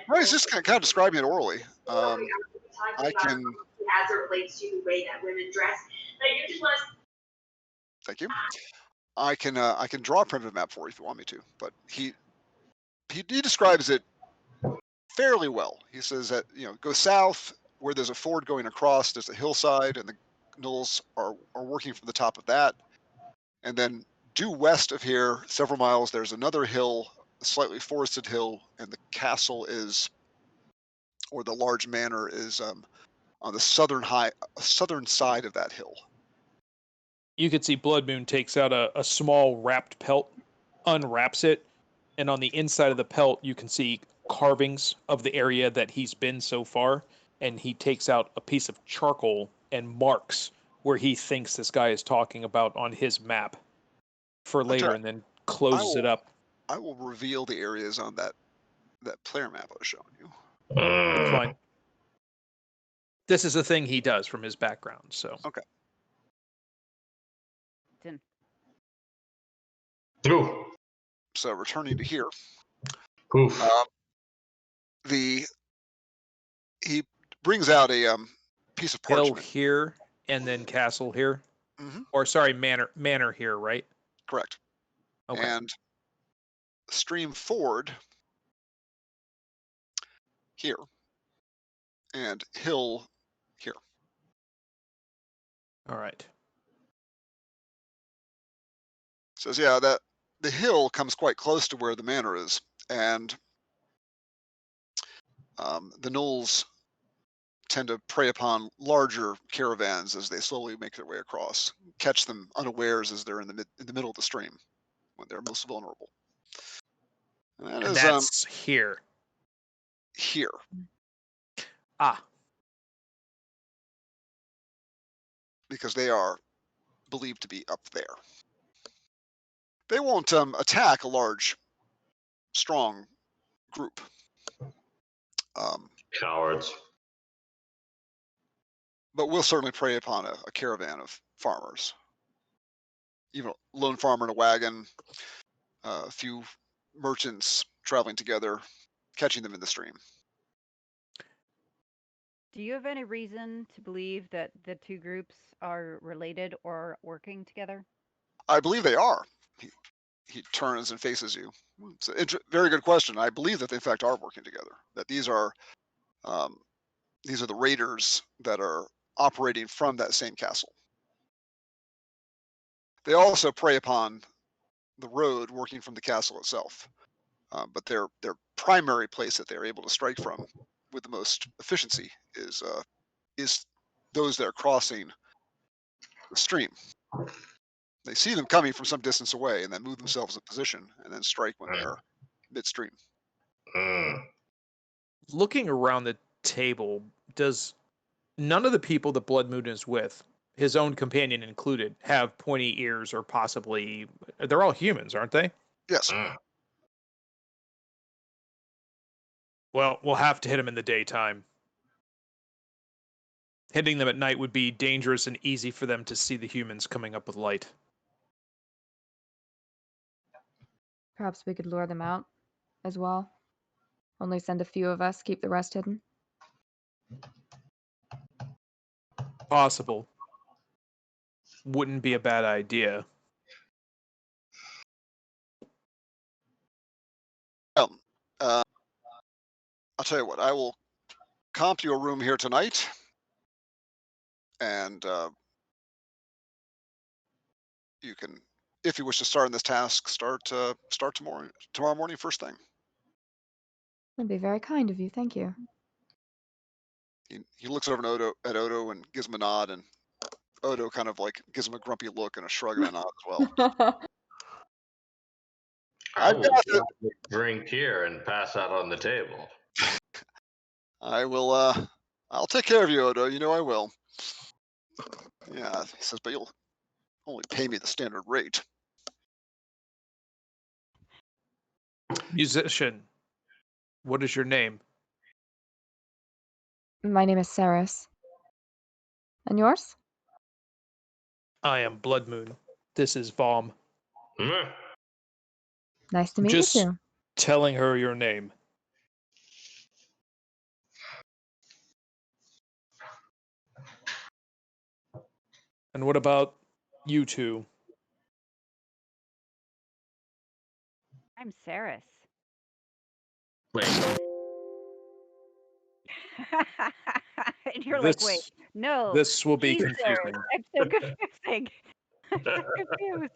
Well, he's just kind of describing it orally. I can. As it relates to the way that women dress. Like, you just want to. Thank you. I can draw a primitive map for you if you want me to, but he describes it fairly well. He says that go south where there's a ford going across. There's a hillside, and the gnolls are working from the top of that. And then due west of here, several miles, there's another hill, a slightly forested hill, and the castle is, or the large manor is, on the southern side of that hill. You could see Blood Moon takes out a small wrapped pelt unwraps it, and on the inside of the pelt you can see carvings of the area that he's been so far, and he takes out a piece of charcoal and marks where he thinks this guy is talking about on his map for later, Okay. and then closes it up. I will reveal the areas on that player map I was showing you. That's fine. This is a thing he does from his background, so. Okay. Ooh. So returning to here, Oof. he brings out a piece of Hill parchment. here, and then castle here. Mhm. Or sorry, manor here, right? Correct. Okay. And stream forward here, and hill here. All right. Says, yeah, that the hill comes quite close to where the manor is, and the gnolls tend to prey upon larger caravans as they slowly make their way across, catch them unawares as they're in the middle of the stream when they're most vulnerable. And that And is that's here. here. Ah. Because they are believed to be up there. They won't attack a large, strong group. Cowards. But we'll certainly prey upon a caravan of farmers. Even a lone farmer in a wagon, a few merchants traveling together, catching them in the stream. Do you have any reason to believe that the two groups are related or working together? I believe they are. He turns and faces you. It's a very good question. I believe that they in fact are working together. That these are the raiders that are operating from that same castle. They also prey upon the road working from the castle itself. But their primary place that they're able to strike from with the most efficiency is those that are crossing the stream. They see them coming from some distance away and then move themselves in position and then strike when they're midstream. Looking around the table, does none of the people that Blood Moon is with, his own companion included, have pointy ears or possibly... They're all humans, aren't they? Yes. Well, we'll have to hit them in the daytime. Hitting them at night would be dangerous and easy for them to see the humans coming up with light. Perhaps we could lure them out as well. Only send a few of us, keep the rest hidden. Possible. Wouldn't be a bad idea. Well, I'll tell you what. I will comp you a room here tonight, and you can, if you wish to start on this task, start tomorrow morning first thing. That'd be very kind of you. Thank you. He looks over at Odo and gives him a nod, and Odo kind of like gives him a grumpy look and a shrug and a nod as well. I I've will got it. gladly drink here and pass out on the table. I will. I'll take care of you, Odo. You know I will. Yeah, he says, but you'll only pay me the standard rate. Musician, what is your name? My name is Saris. And yours? I am Blood Moon. This is Vom. Nice to meet Just you too. telling her your name. And what about you two? I'm Saris. Wait. And you're like, wait, no. This will be he's Saris. confusing. I'm so confusing. I'm so confused.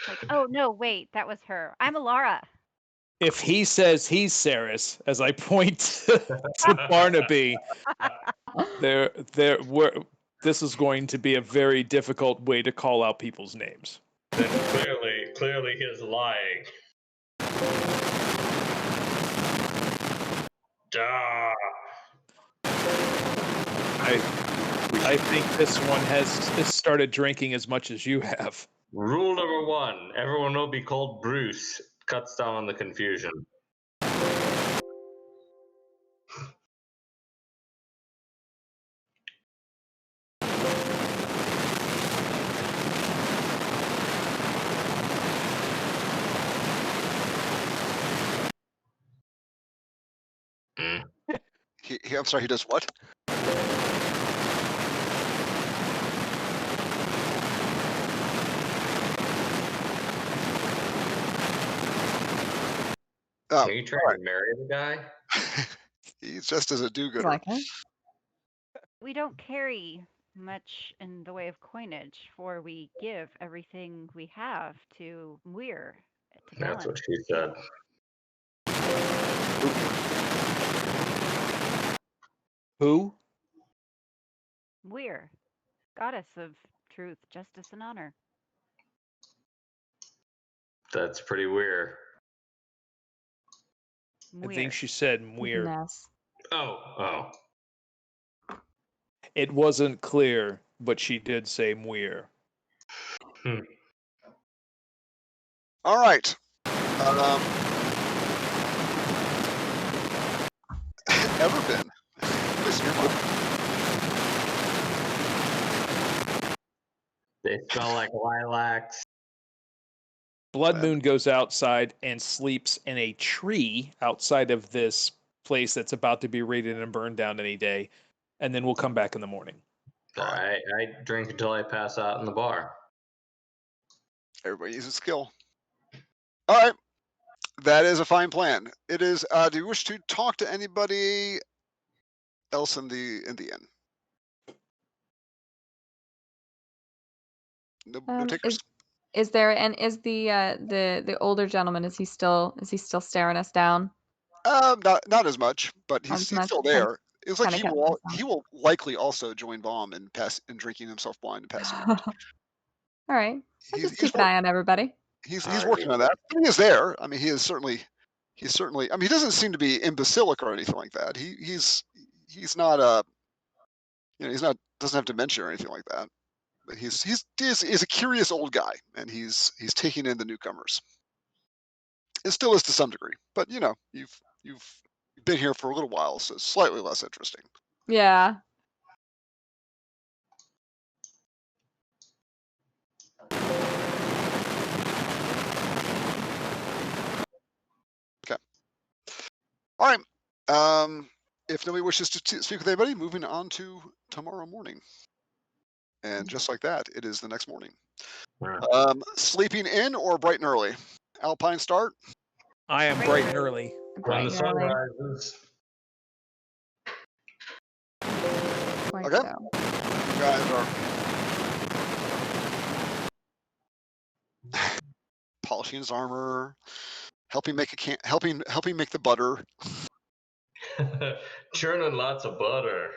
Like, oh no, wait, that was her. I'm Alara. If he says he's Saris, as I point to Barnaby, this is going to be a very difficult way to call out people's names. Then clearly clearly he is lying. Duh. I think this one has started drinking as much as you have. Rule number 1, everyone will be called Bruce. Cuts down on the confusion. I'm sorry, he does what? Are you trying to marry the guy? He's just as a do-gooder. Like it. We don't carry much in the way of coinage, for we give everything we have to Muir to balance. That's what she said. Who? Muir, goddess of truth, justice, and honor. That's pretty weird. Muir. I think she said weird. Mess. Oh. It wasn't clear, but she did say weird. All right. Ever been? Listen, your mom. They smell like lilacs. Blood Moon goes outside and sleeps in a tree outside of this place that's about to be raided and burned down any day, and then we'll come back in the morning. I drink until I pass out in the bar. Everybody uses skill. All right. That is a fine plan. It is. Do you wish to talk to anybody else in the inn? No takers. Is there is the older gentleman, is he still staring us down? Not as much, but Not he's as much? still Okay. there. It's like Kinda he will likely also join Baum in drinking himself blind and passing out. All right. I'll He's just keep an eye on everybody. He's working on that. But he is there. I mean, he is certainly. I mean, he doesn't seem to be imbecilic or anything like that. He's not he's not doesn't have dementia or anything like that. But he's a curious old guy, and he's taking in the newcomers. It still is to some degree, but you've been here for a little while, so it's slightly less interesting. Yeah. Okay. All right. If nobody wishes to speak with anybody, moving on to tomorrow morning. And just like that, it is the next morning. Sleeping in or bright and early? Alpine start? I am bright and early. When the sun early. rises. Quite Okay. so. You guys are polishing his armor, helping make helping make the butter. Churning lots of butter.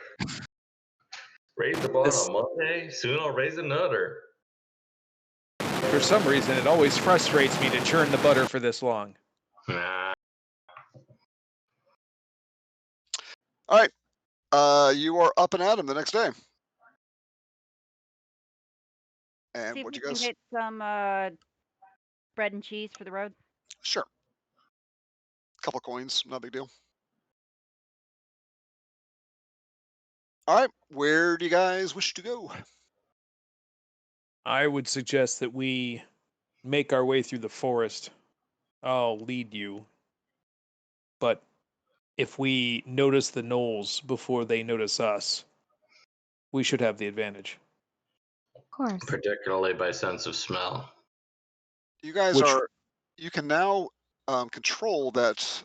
Raise the bar on Monday, soon I'll raise another. For some reason, it always frustrates me to churn the butter for this long. Nah. All right. You are up and at 'em the next day. And See if what we you can guys? get some bread and cheese for the road. Sure. Couple coins, not a big deal. All right. Where do you guys wish to go? I would suggest that we make our way through the forest. I'll lead you. But if we notice the gnolls before they notice us, we should have the advantage. Of course. Particularly by sense of smell. You guys you can now control that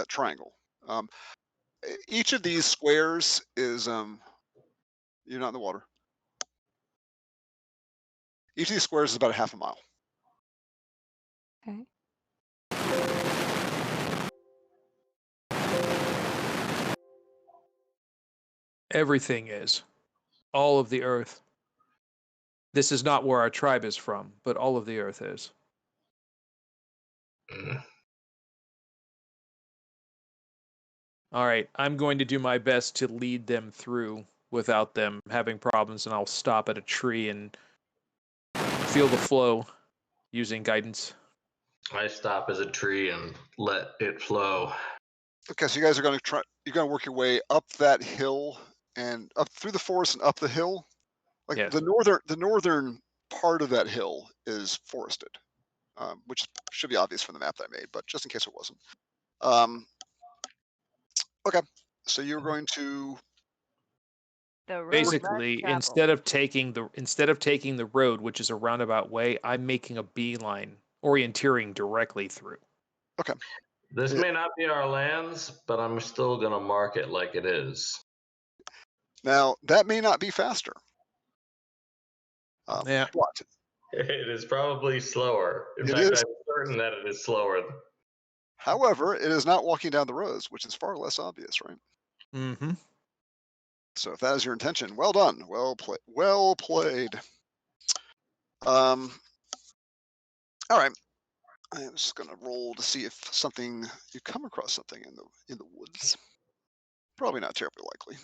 triangle. Each of these squares is you're not in the water. Each of these squares is about a half a mile. Okay. Everything is. All of the earth. This is not where our tribe is from, but all of the earth is. All right, I'm going to do my best to lead them through without them having problems, and I'll stop at a tree and feel the flow using guidance. I stop as a tree and let it flow. Okay, so you guys are going to try. You're going to work your way up that hill and up through the forest and up the hill. Like Yes. the northern part of that hill is forested, which should be obvious from the map that I made, but just in case it wasn't. Okay, so you're going to The road Basically, less instead traveled. of taking the road, which is a roundabout way, I'm making a beeline, orienteering directly through. okay. This Yeah. may not be our lands, but I'm still going to mark it like it is. Now that may not be faster. Yeah. But It is probably slower. In It fact, is. I'm certain that it is slower. However, it is not walking down the roads, which is far less obvious, right? Mm-hmm. So if that is your intention, well done, well played, well played. All right. I'm just gonna roll to see if you come across something in the woods. Probably not terribly likely.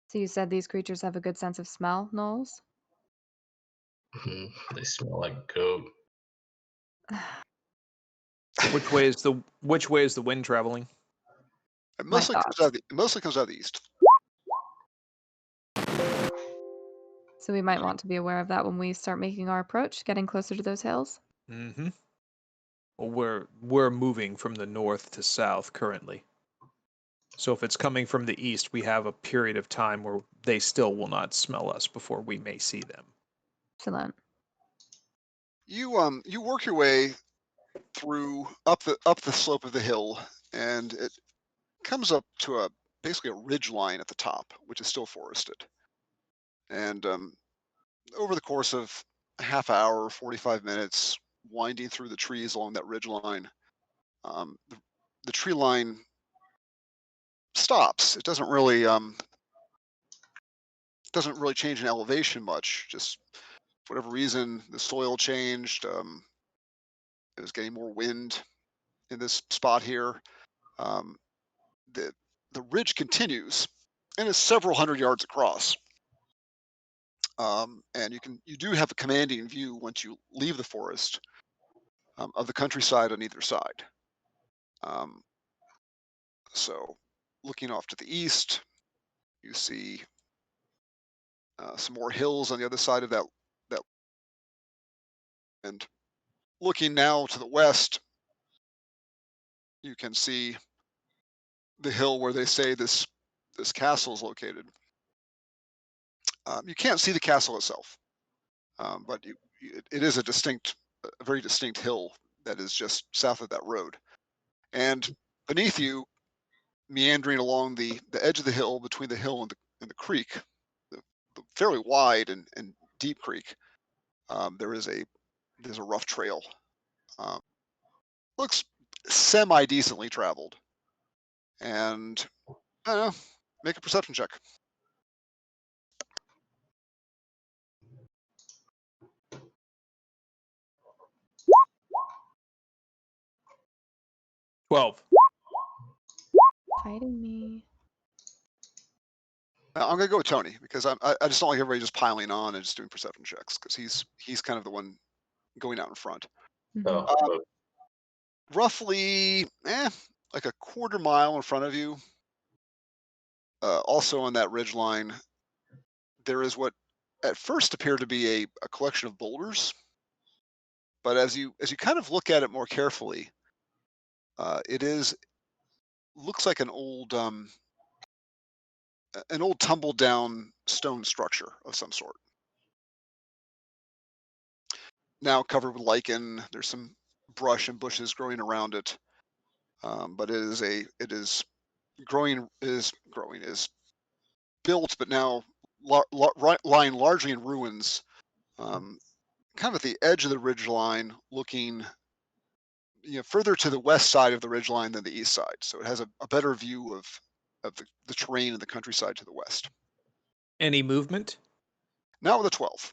So you said these creatures have a good sense of smell, Knowles? They smell like goat. Which way is the wind traveling? It My mostly thoughts. mostly comes out of the east. So we might want to be aware of that when we start making our approach, getting closer to those hills. Mm-hmm. Well, we're moving from the north to south currently. So if it's coming from the east, we have a period of time where they still will not smell us before we may see them. Excellent. You work your way through up the slope of the hill, and it comes up to basically a ridge line at the top, which is still forested. And over the course of a half hour, 45 minutes, winding through the trees along that ridge line, the tree line stops. It doesn't really change in elevation much. Just for whatever reason, the soil changed. It was getting more wind in this spot here. Um, the the ridge continues and is several hundred yards across. And you do have a commanding view once you leave the forest of the countryside on either side. Um, so, looking off to the east, you see some more hills on the other side of that. And looking now to the west, you can see the hill where they say this castle is located. You can't see the castle itself, but it is a very distinct hill that is just south of that road. And beneath you, meandering along the edge of the hill between the hill and the creek, the fairly wide and deep creek, there's a rough trail. Um, Looks semi decently traveled, and I don't know. Make a perception check. 12. Fighting me. I'm gonna go with Tony because I just don't like everybody just piling on and just doing perception checks because he's kind of the one going out in front. Mhm. Oh, Roughly, like a quarter mile in front of you. Also on that ridge line, there is what at first appeared to be a collection of boulders, but as you kind of look at it more carefully, it looks like an old tumbled down stone structure of some sort. Now covered with lichen. There's some brush and bushes growing around it, but it is growing is built, but now lying largely in ruins, kind of at the edge of the ridge line, looking further to the west side of the ridge line than the east side. So it has a better view of the terrain and the countryside to the west. Any movement? Now with a 12.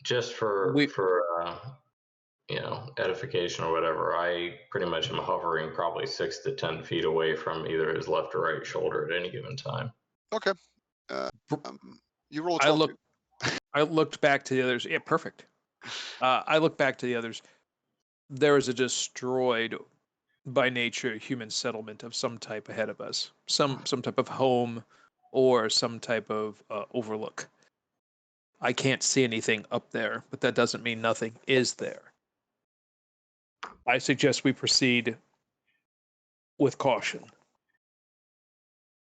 Just for edification or whatever, I pretty much am hovering probably 6 to 10 feet away from either his left or right shoulder at any given time. Okay. You roll a 12. I looked back to the others. Yeah, perfect. I looked back to the others. There is a destroyed, by nature, human settlement of some type ahead of us. Some type of home, or some type of overlook. I can't see anything up there, but that doesn't mean nothing is there. I suggest we proceed with caution.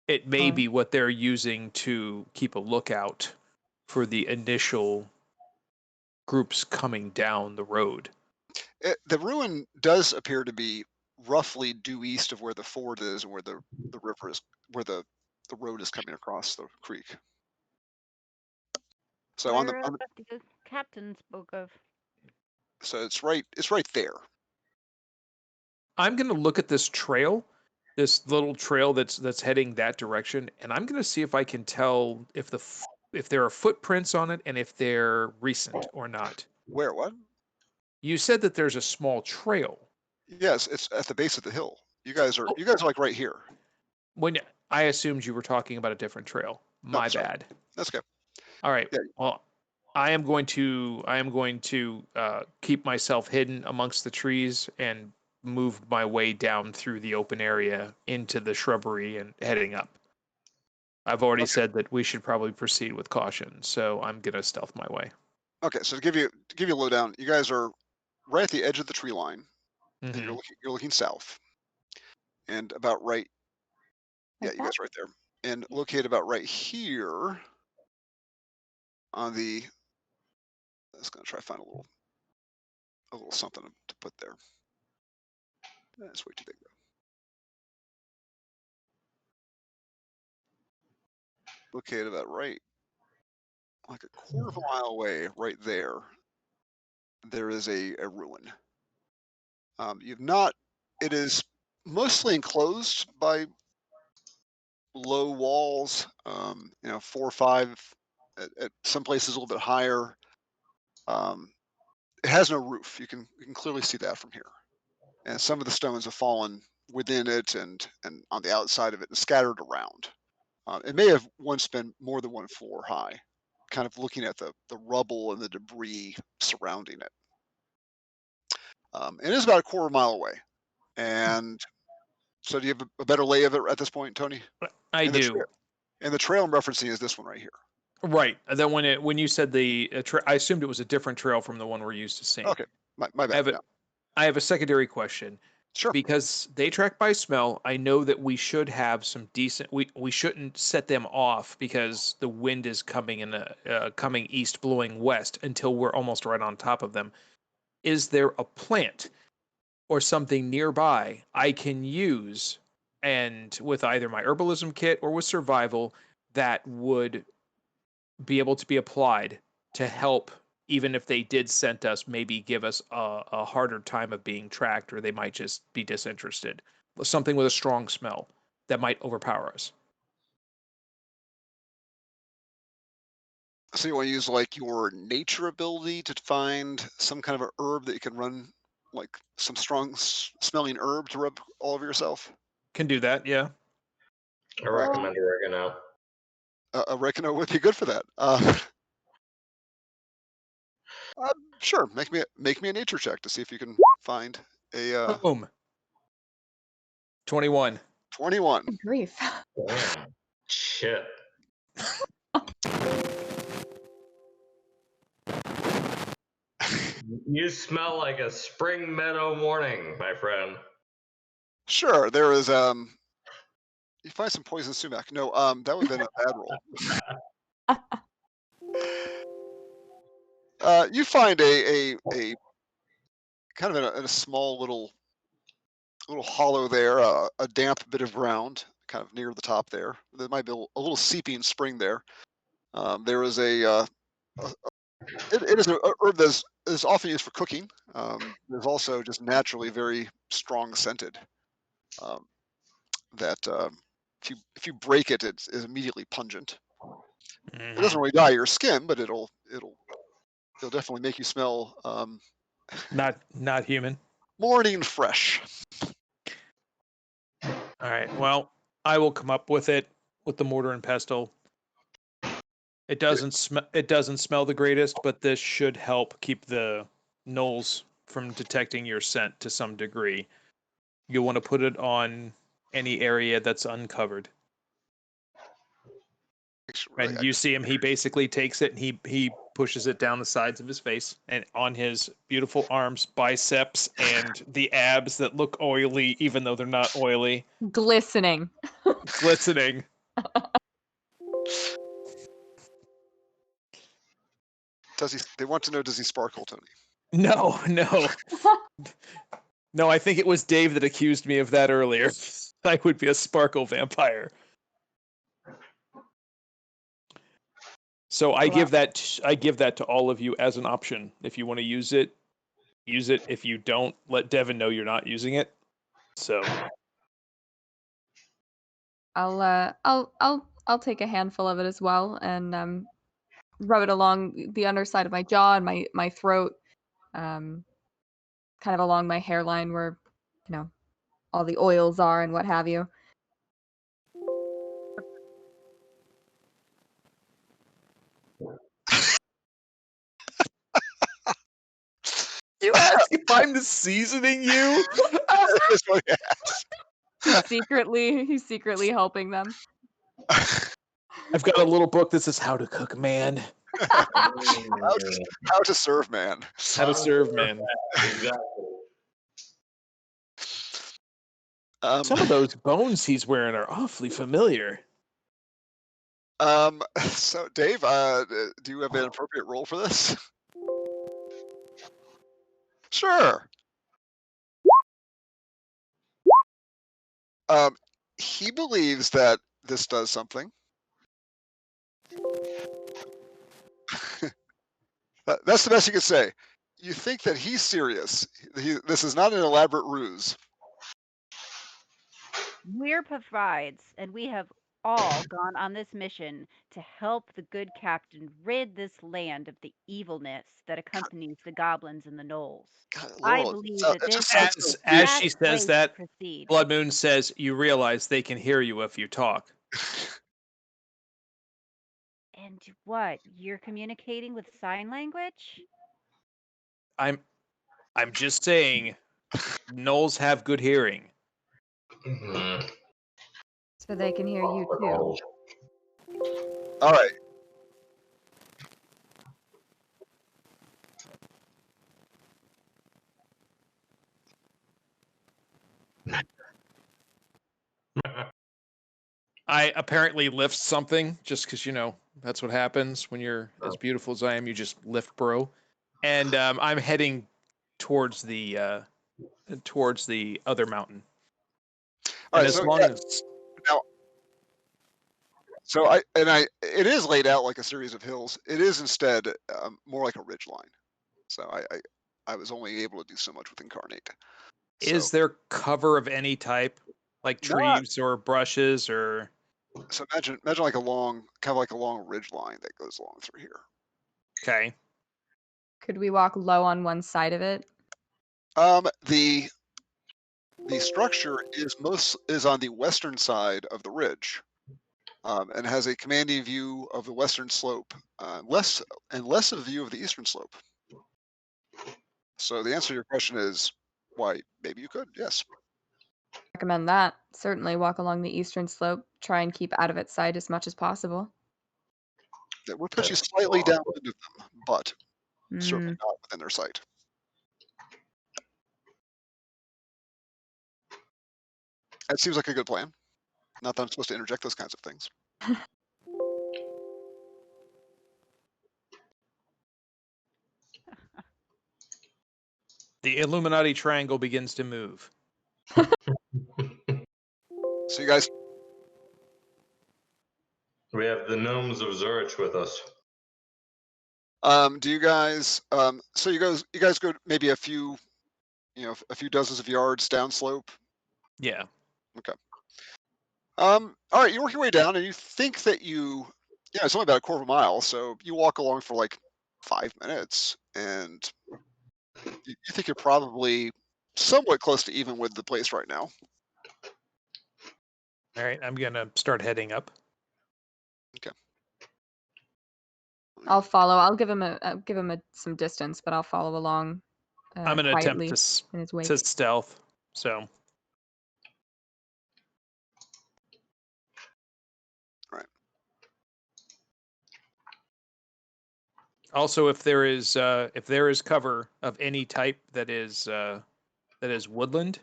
It may be what they're using to keep a lookout for the initial groups coming down the road. The ruin does appear to be roughly due east of where the ford is and where the river is, where the road is coming across the creek. So Where the captain spoke of. So it's right there. I'm going to look at this trail, this little trail that's heading that direction, and I'm going to see if I can tell if there are footprints on it and if they're recent or not. Where? What? You said that there's a small trail. Yes, it's at the base of the hill. You guys are like right here. When I assumed you were talking about a different trail. My bad. That's good. All right. Yeah. Well, I am going to keep myself hidden amongst the trees and move my way down through the open area into the shrubbery and heading up. I've already said that we should probably proceed with caution, so I'm gonna stealth my way. Okay, so to give you a lowdown, you guys are right at the edge of the tree line, and you're looking south, and about right. Yeah, you guys right there, and located about right here on the. I was gonna try to find a little something to put there. That's way too big though. Located about right, like a quarter of a mile away, right there. There is a ruin. It is mostly enclosed by low walls, 4 or 5, at some places a little bit higher. It has no roof. You can clearly see that from here. And some of the stones have fallen within it and on the outside of it and scattered around. It may have once been more than 1 floor high, kind of looking at the rubble and the debris surrounding it. It is about a quarter mile away. And so do you have a better lay of it at this point, Tony? I do. And the trail I'm referencing is this one right here. Right. And then when you said I assumed it was a different trail from the one we're used to seeing. Okay. My bad. I have a secondary question. Sure. Because they track by smell, I know that we should have some decent. We shouldn't set them off because the wind is coming coming east, blowing west until we're almost right on top of them. Is there a plant or something nearby I can use, and with either my herbalism kit or with survival, that would be able to be applied to help, even if they did scent us, maybe give us a harder time of being tracked, or they might just be disinterested. Something with a strong smell that might overpower us. So you want to use like your nature ability to find some kind of a herb that you can run, like some strong smelling herb to rub all over yourself? Can do that, yeah. I recommend oregano. Oregano would be good for that. Sure. Make me a nature check to see if you can find a. Boom. 21. 21. Good grief. Damn. Shit. You smell like a spring meadow morning, my friend. Sure. There is you find some poison sumac. No, that would have been a bad roll. You find a kind of in a small little hollow there, a damp bit of ground, kind of near the top there. There might be a little seeping spring there. There is it is a herb that is often used for cooking. There's also just naturally very strong scented. That if you break it, it's immediately pungent. It doesn't really dye your skin, but it'll He'll definitely make you smell Not human. morning fresh. All right. Well, I will come up with it with the mortar and pestle. It doesn't smell the greatest, but this should help keep the gnolls from detecting your scent to some degree. You'll want to put it on any area that's uncovered. And you see him, he basically takes it and he pushes it down the sides of his face and on his beautiful arms, biceps, and the abs that look oily even though they're not oily. Glistening. Glistening. They want to know, does he sparkle, Tony? No. No, I think it was Dave that accused me of that earlier. I would be a sparkle vampire. So I give that to all of you as an option. If you want to use it, use it. If you don't, let Devin know you're not using it. So I'll take a handful of it as well and rub it along the underside of my jaw and my throat, kind of along my hairline where, all the oils are and what have you. you ask if I'm the seasoning you? That's what he He's secretly helping them. asked. I've got a little book that says How to Cook Man. How to serve man. How to serve man. Exactly. Some of those bones he's wearing are awfully familiar. So Dave, do you have an appropriate role for this? Sure. He believes that this does something. That's the best you could say. You think that he's serious. This is not an elaborate ruse. We're provides, and we have all gone on this mission to help the good captain rid this land of the evilness that accompanies the goblins and the gnolls. God, I Laurel, believe that it this just is sounds the so As best she way says to that, proceed. Blood Moon says, you realize they can hear you if you talk. And what? You're communicating with sign language? I'm just saying, gnolls have good hearing. Mhm. So they can hear you too. All right. I apparently lift something just because, that's what happens when you're as beautiful as I am. You just lift, bro. And I'm heading towards the other mountain. All And right. as So long yeah, as now, it is laid out like a series of hills. It is instead more like a ridge line. So I was only able to do so much with Incarnate. is So, there cover of any type, like trees or brushes or? so imagine like kind of like a long ridge line that goes along through here. Okay. Could we walk low on one side of it? The structure is on the western side of the ridge, and has a commanding view of the western slope, less of a view of the eastern slope. So the answer to your question is, why, maybe you could, yes. Recommend that. Certainly walk along the eastern slope. Try and keep out of its sight as much as possible. That would put you slightly downwind of them, but certainly Mm. not within their sight. That seems like a good plan. Not that I'm supposed to interject those kinds of things. The Illuminati triangle begins to move. So you guys, We have the gnomes of Zurich with us. do you guys, so you guys go maybe a few dozens of yards downslope. Yeah. Okay. All right, you work your way down, and you think that it's only about a quarter of a mile, so you walk along for like 5 minutes, and you think you're probably somewhat close to even with the place right now. All right, I'm gonna start heading up. I'll follow. I'll give him some distance, but I'll follow along I'm gonna attempt quietly to in his wake. to stealth. So. Right. Also, if there is cover of any type that is woodland,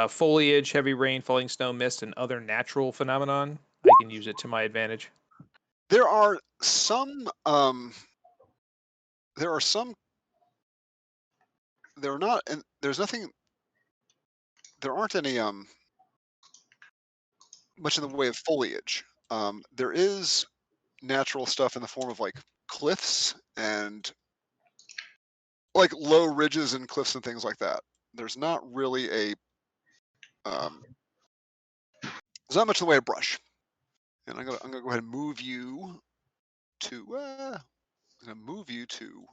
foliage, heavy rain, falling snow, mist, and other natural phenomenon, I can use it to my advantage. There are some. There are some. There are not, and there's nothing. There aren't any much in the way of foliage. There is natural stuff in the form of like cliffs and like low ridges and cliffs and things like that. There's not really a there's not much in the way of brush. And I'm gonna go ahead and move you to I'm gonna move you to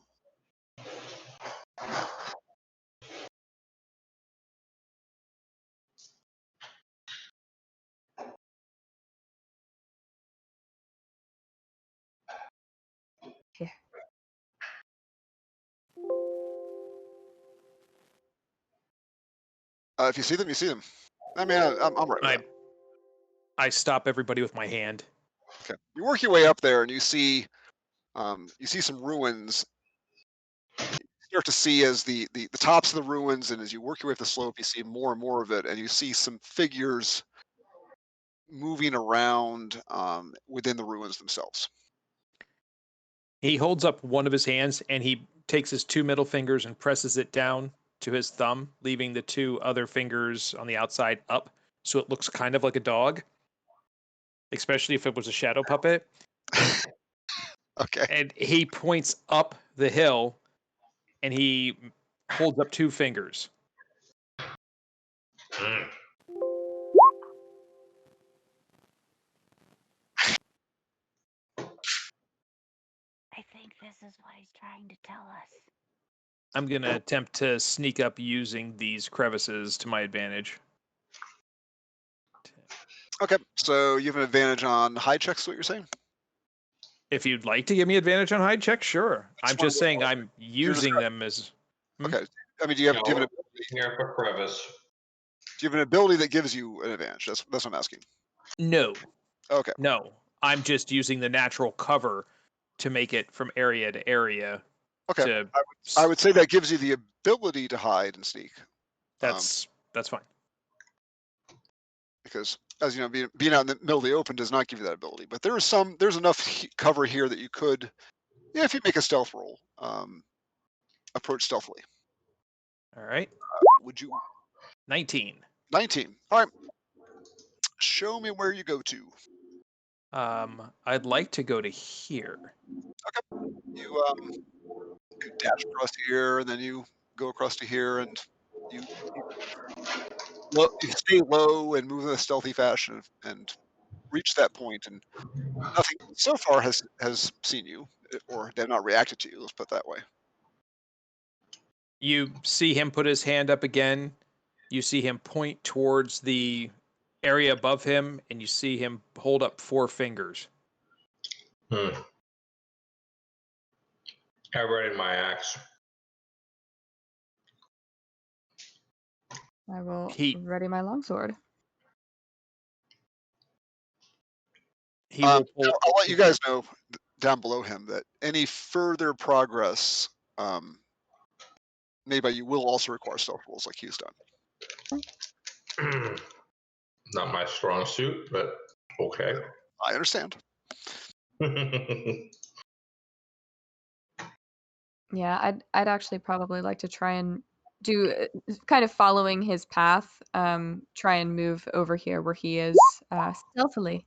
Here. if you see them, you see them. I mean, I'm right with that. I stop everybody with my hand. Okay. You work your way up there and you see some ruins. You start to see as the tops of the ruins, and as you work your way up the slope, you see more and more of it, and you see some figures moving around within the ruins themselves. He holds up one of his hands and he takes his two middle fingers and presses it down to his thumb, leaving the two other fingers on the outside up, so it looks kind of like a dog, especially if it was a shadow puppet. Okay. And he points up the hill and he holds up two fingers. Mm. I think this is what he's trying to tell us. I'm going to attempt to sneak up using these crevices to my advantage. Okay. So you have an advantage on high checks. Is what you're saying? If you'd like to give me advantage on hide check, sure. I'm just saying I'm using them as. Okay. I mean, do you have an ability? Here for crevice. Do you have an ability that gives you an advantage? That's what I'm asking. No. Okay. No. I'm just using the natural cover to make it from area to area. Okay. I would say that gives you the ability to hide and sneak. That's fine. Because, as you know, being out in the middle of the open does not give you that ability. But there's enough cover here that you could, if you make a stealth roll, approach stealthily. All right. Would you? 19. 19. All right. Show me where you go to. I'd like to go to here. Okay. You dash across here, and then you go across to here, and you stay low and move in a stealthy fashion, and reach that point, and nothing so far has seen you, or they've not reacted to you. Let's put it that way. You see him put his hand up again. You see him point towards the area above him, and you see him hold up four fingers. I ready my axe. I will ready my longsword. I'll let you guys know down below him that any further progress made by you will also require stealth rolls, like he's done. Not my strong suit, but okay. I understand. Yeah, I'd actually probably like to try and do kind of following his path. Try and move over here where he is stealthily.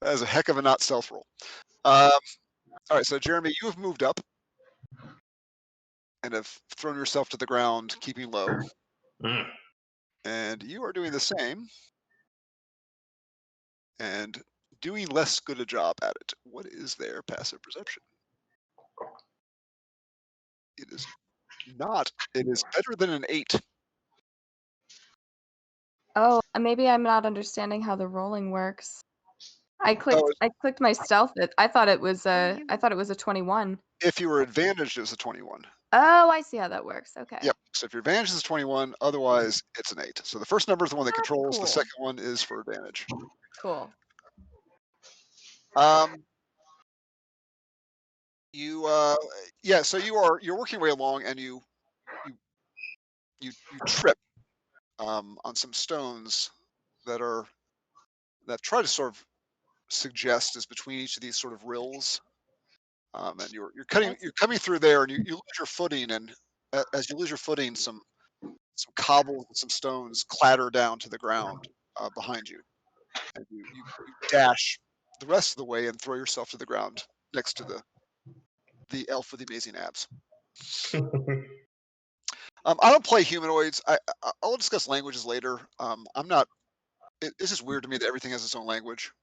That's a heck of a not stealth roll. All right, so Jeremy, you have moved up and have thrown yourself to the ground, keeping low. Mm. And you are doing the same and doing less good a job at it. What is their passive perception? It is not. It is better than an 8. Oh, maybe I'm not understanding how the rolling works. I Oh, clicked my stealth. I thought it was Oh, you- I thought it was a 21. if you were advantaged, it was a 21. Oh, I see how that works. Okay. Yep. So if your advantage is 21, otherwise it's an 8. So the first number is the one that That's controls. The cool. second one is for advantage. Cool. Yeah. So you're working way along, and you trip on some stones that try to sort of suggest is between each of these sort of rills. And you're coming through there, and you lose your footing, and as you lose your footing, some cobbles and some stones clatter down to the ground behind you, and you dash the rest of the way and throw yourself to the ground next to the elf with the amazing abs. I don't play humanoids. I'll discuss languages later. I'm not. It's just weird to me that everything has its own language.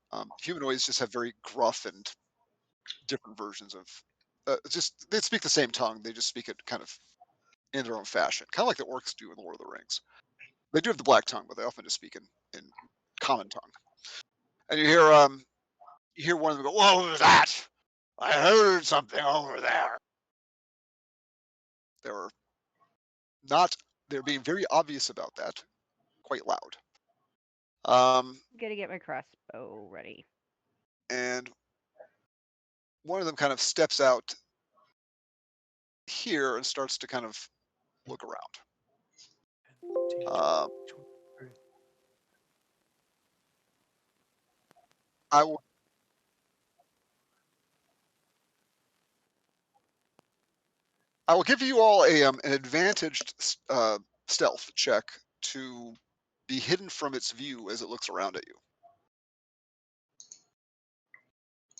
Humanoids just have very gruff and different versions of. Just they speak the same tongue. They just speak it kind of in their own fashion, kind of like the orcs do in the Lord of the Rings. They do have the black tongue, but they often just speak in common tongue. And you hear one of them go, "What was that? I heard something over there." They were not. They're being very obvious about that, quite loud. Gotta get my crossbow ready. And one of them kind of steps out here and starts to kind of look around. I will give you all an advantaged stealth check to be hidden from its view as it looks around at you.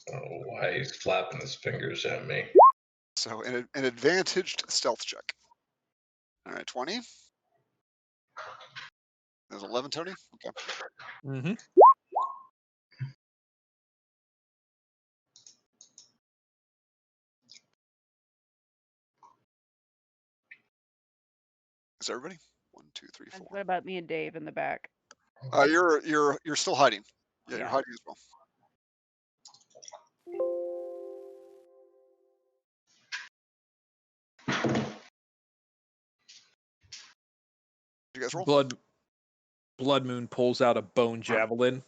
I don't know why he's flapping his fingers at me. So an advantaged stealth check. All right, 20. There's 11, Tony. Okay. Mm-hmm. Is everybody? 1, 2, 3, And 4. what about me and Dave in the back? You're still hiding. Yeah, you're Yeah. hiding as well. Did you guys roll? Blood Moon pulls out a bone javelin,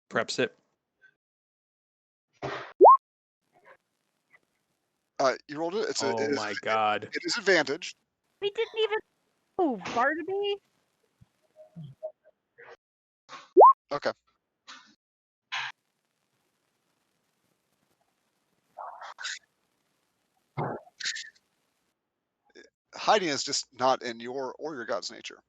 preps it. You rolled it. Oh my god! It is advantaged. We didn't even move, Barnaby. Okay. Hiding is just not in your or your god's nature.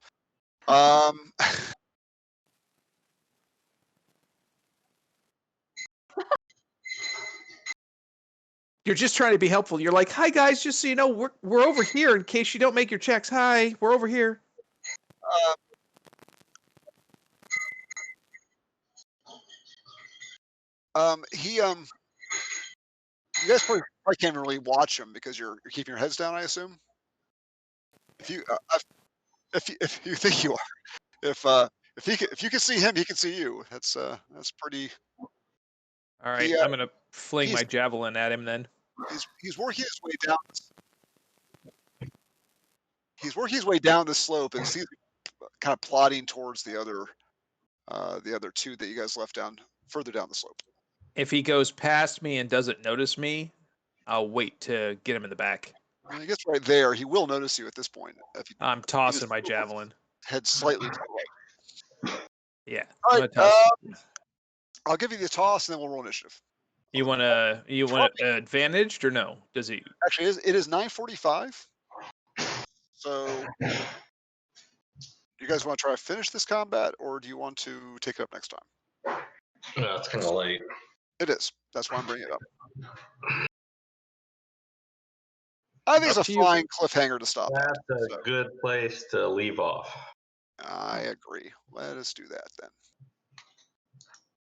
You're just trying to be helpful. You're like, "Hi guys, just so you know, we're over here in case you don't make your checks. Hi, we're over here." You guys probably can't really watch him because you're keeping your heads down, I assume. If you if you think you are, if you can see him, he can see you. That's pretty. All right, I'm gonna fling my javelin at him then. He's working his way down. He's working his way down the slope and sees kind of plodding towards the other two that you guys left down further down the slope. If he goes past me and doesn't notice me, I'll wait to get him in the back. When he gets right there, he will notice you at this point. I'm tossing my javelin. Head slightly to the right. Yeah. All I'm right. gonna toss. I'll give you the toss, and then we'll roll initiative. You want advantaged or no? Does he? Actually, it is 9:45. So, do you guys want to try to finish this combat, or do you want to take it up next time? No, it's kind of late. It is. That's why I'm bringing it up. I think it's Up a to you. fine cliffhanger to stop at. That's a So good place to leave off. I agree. Let us do that then.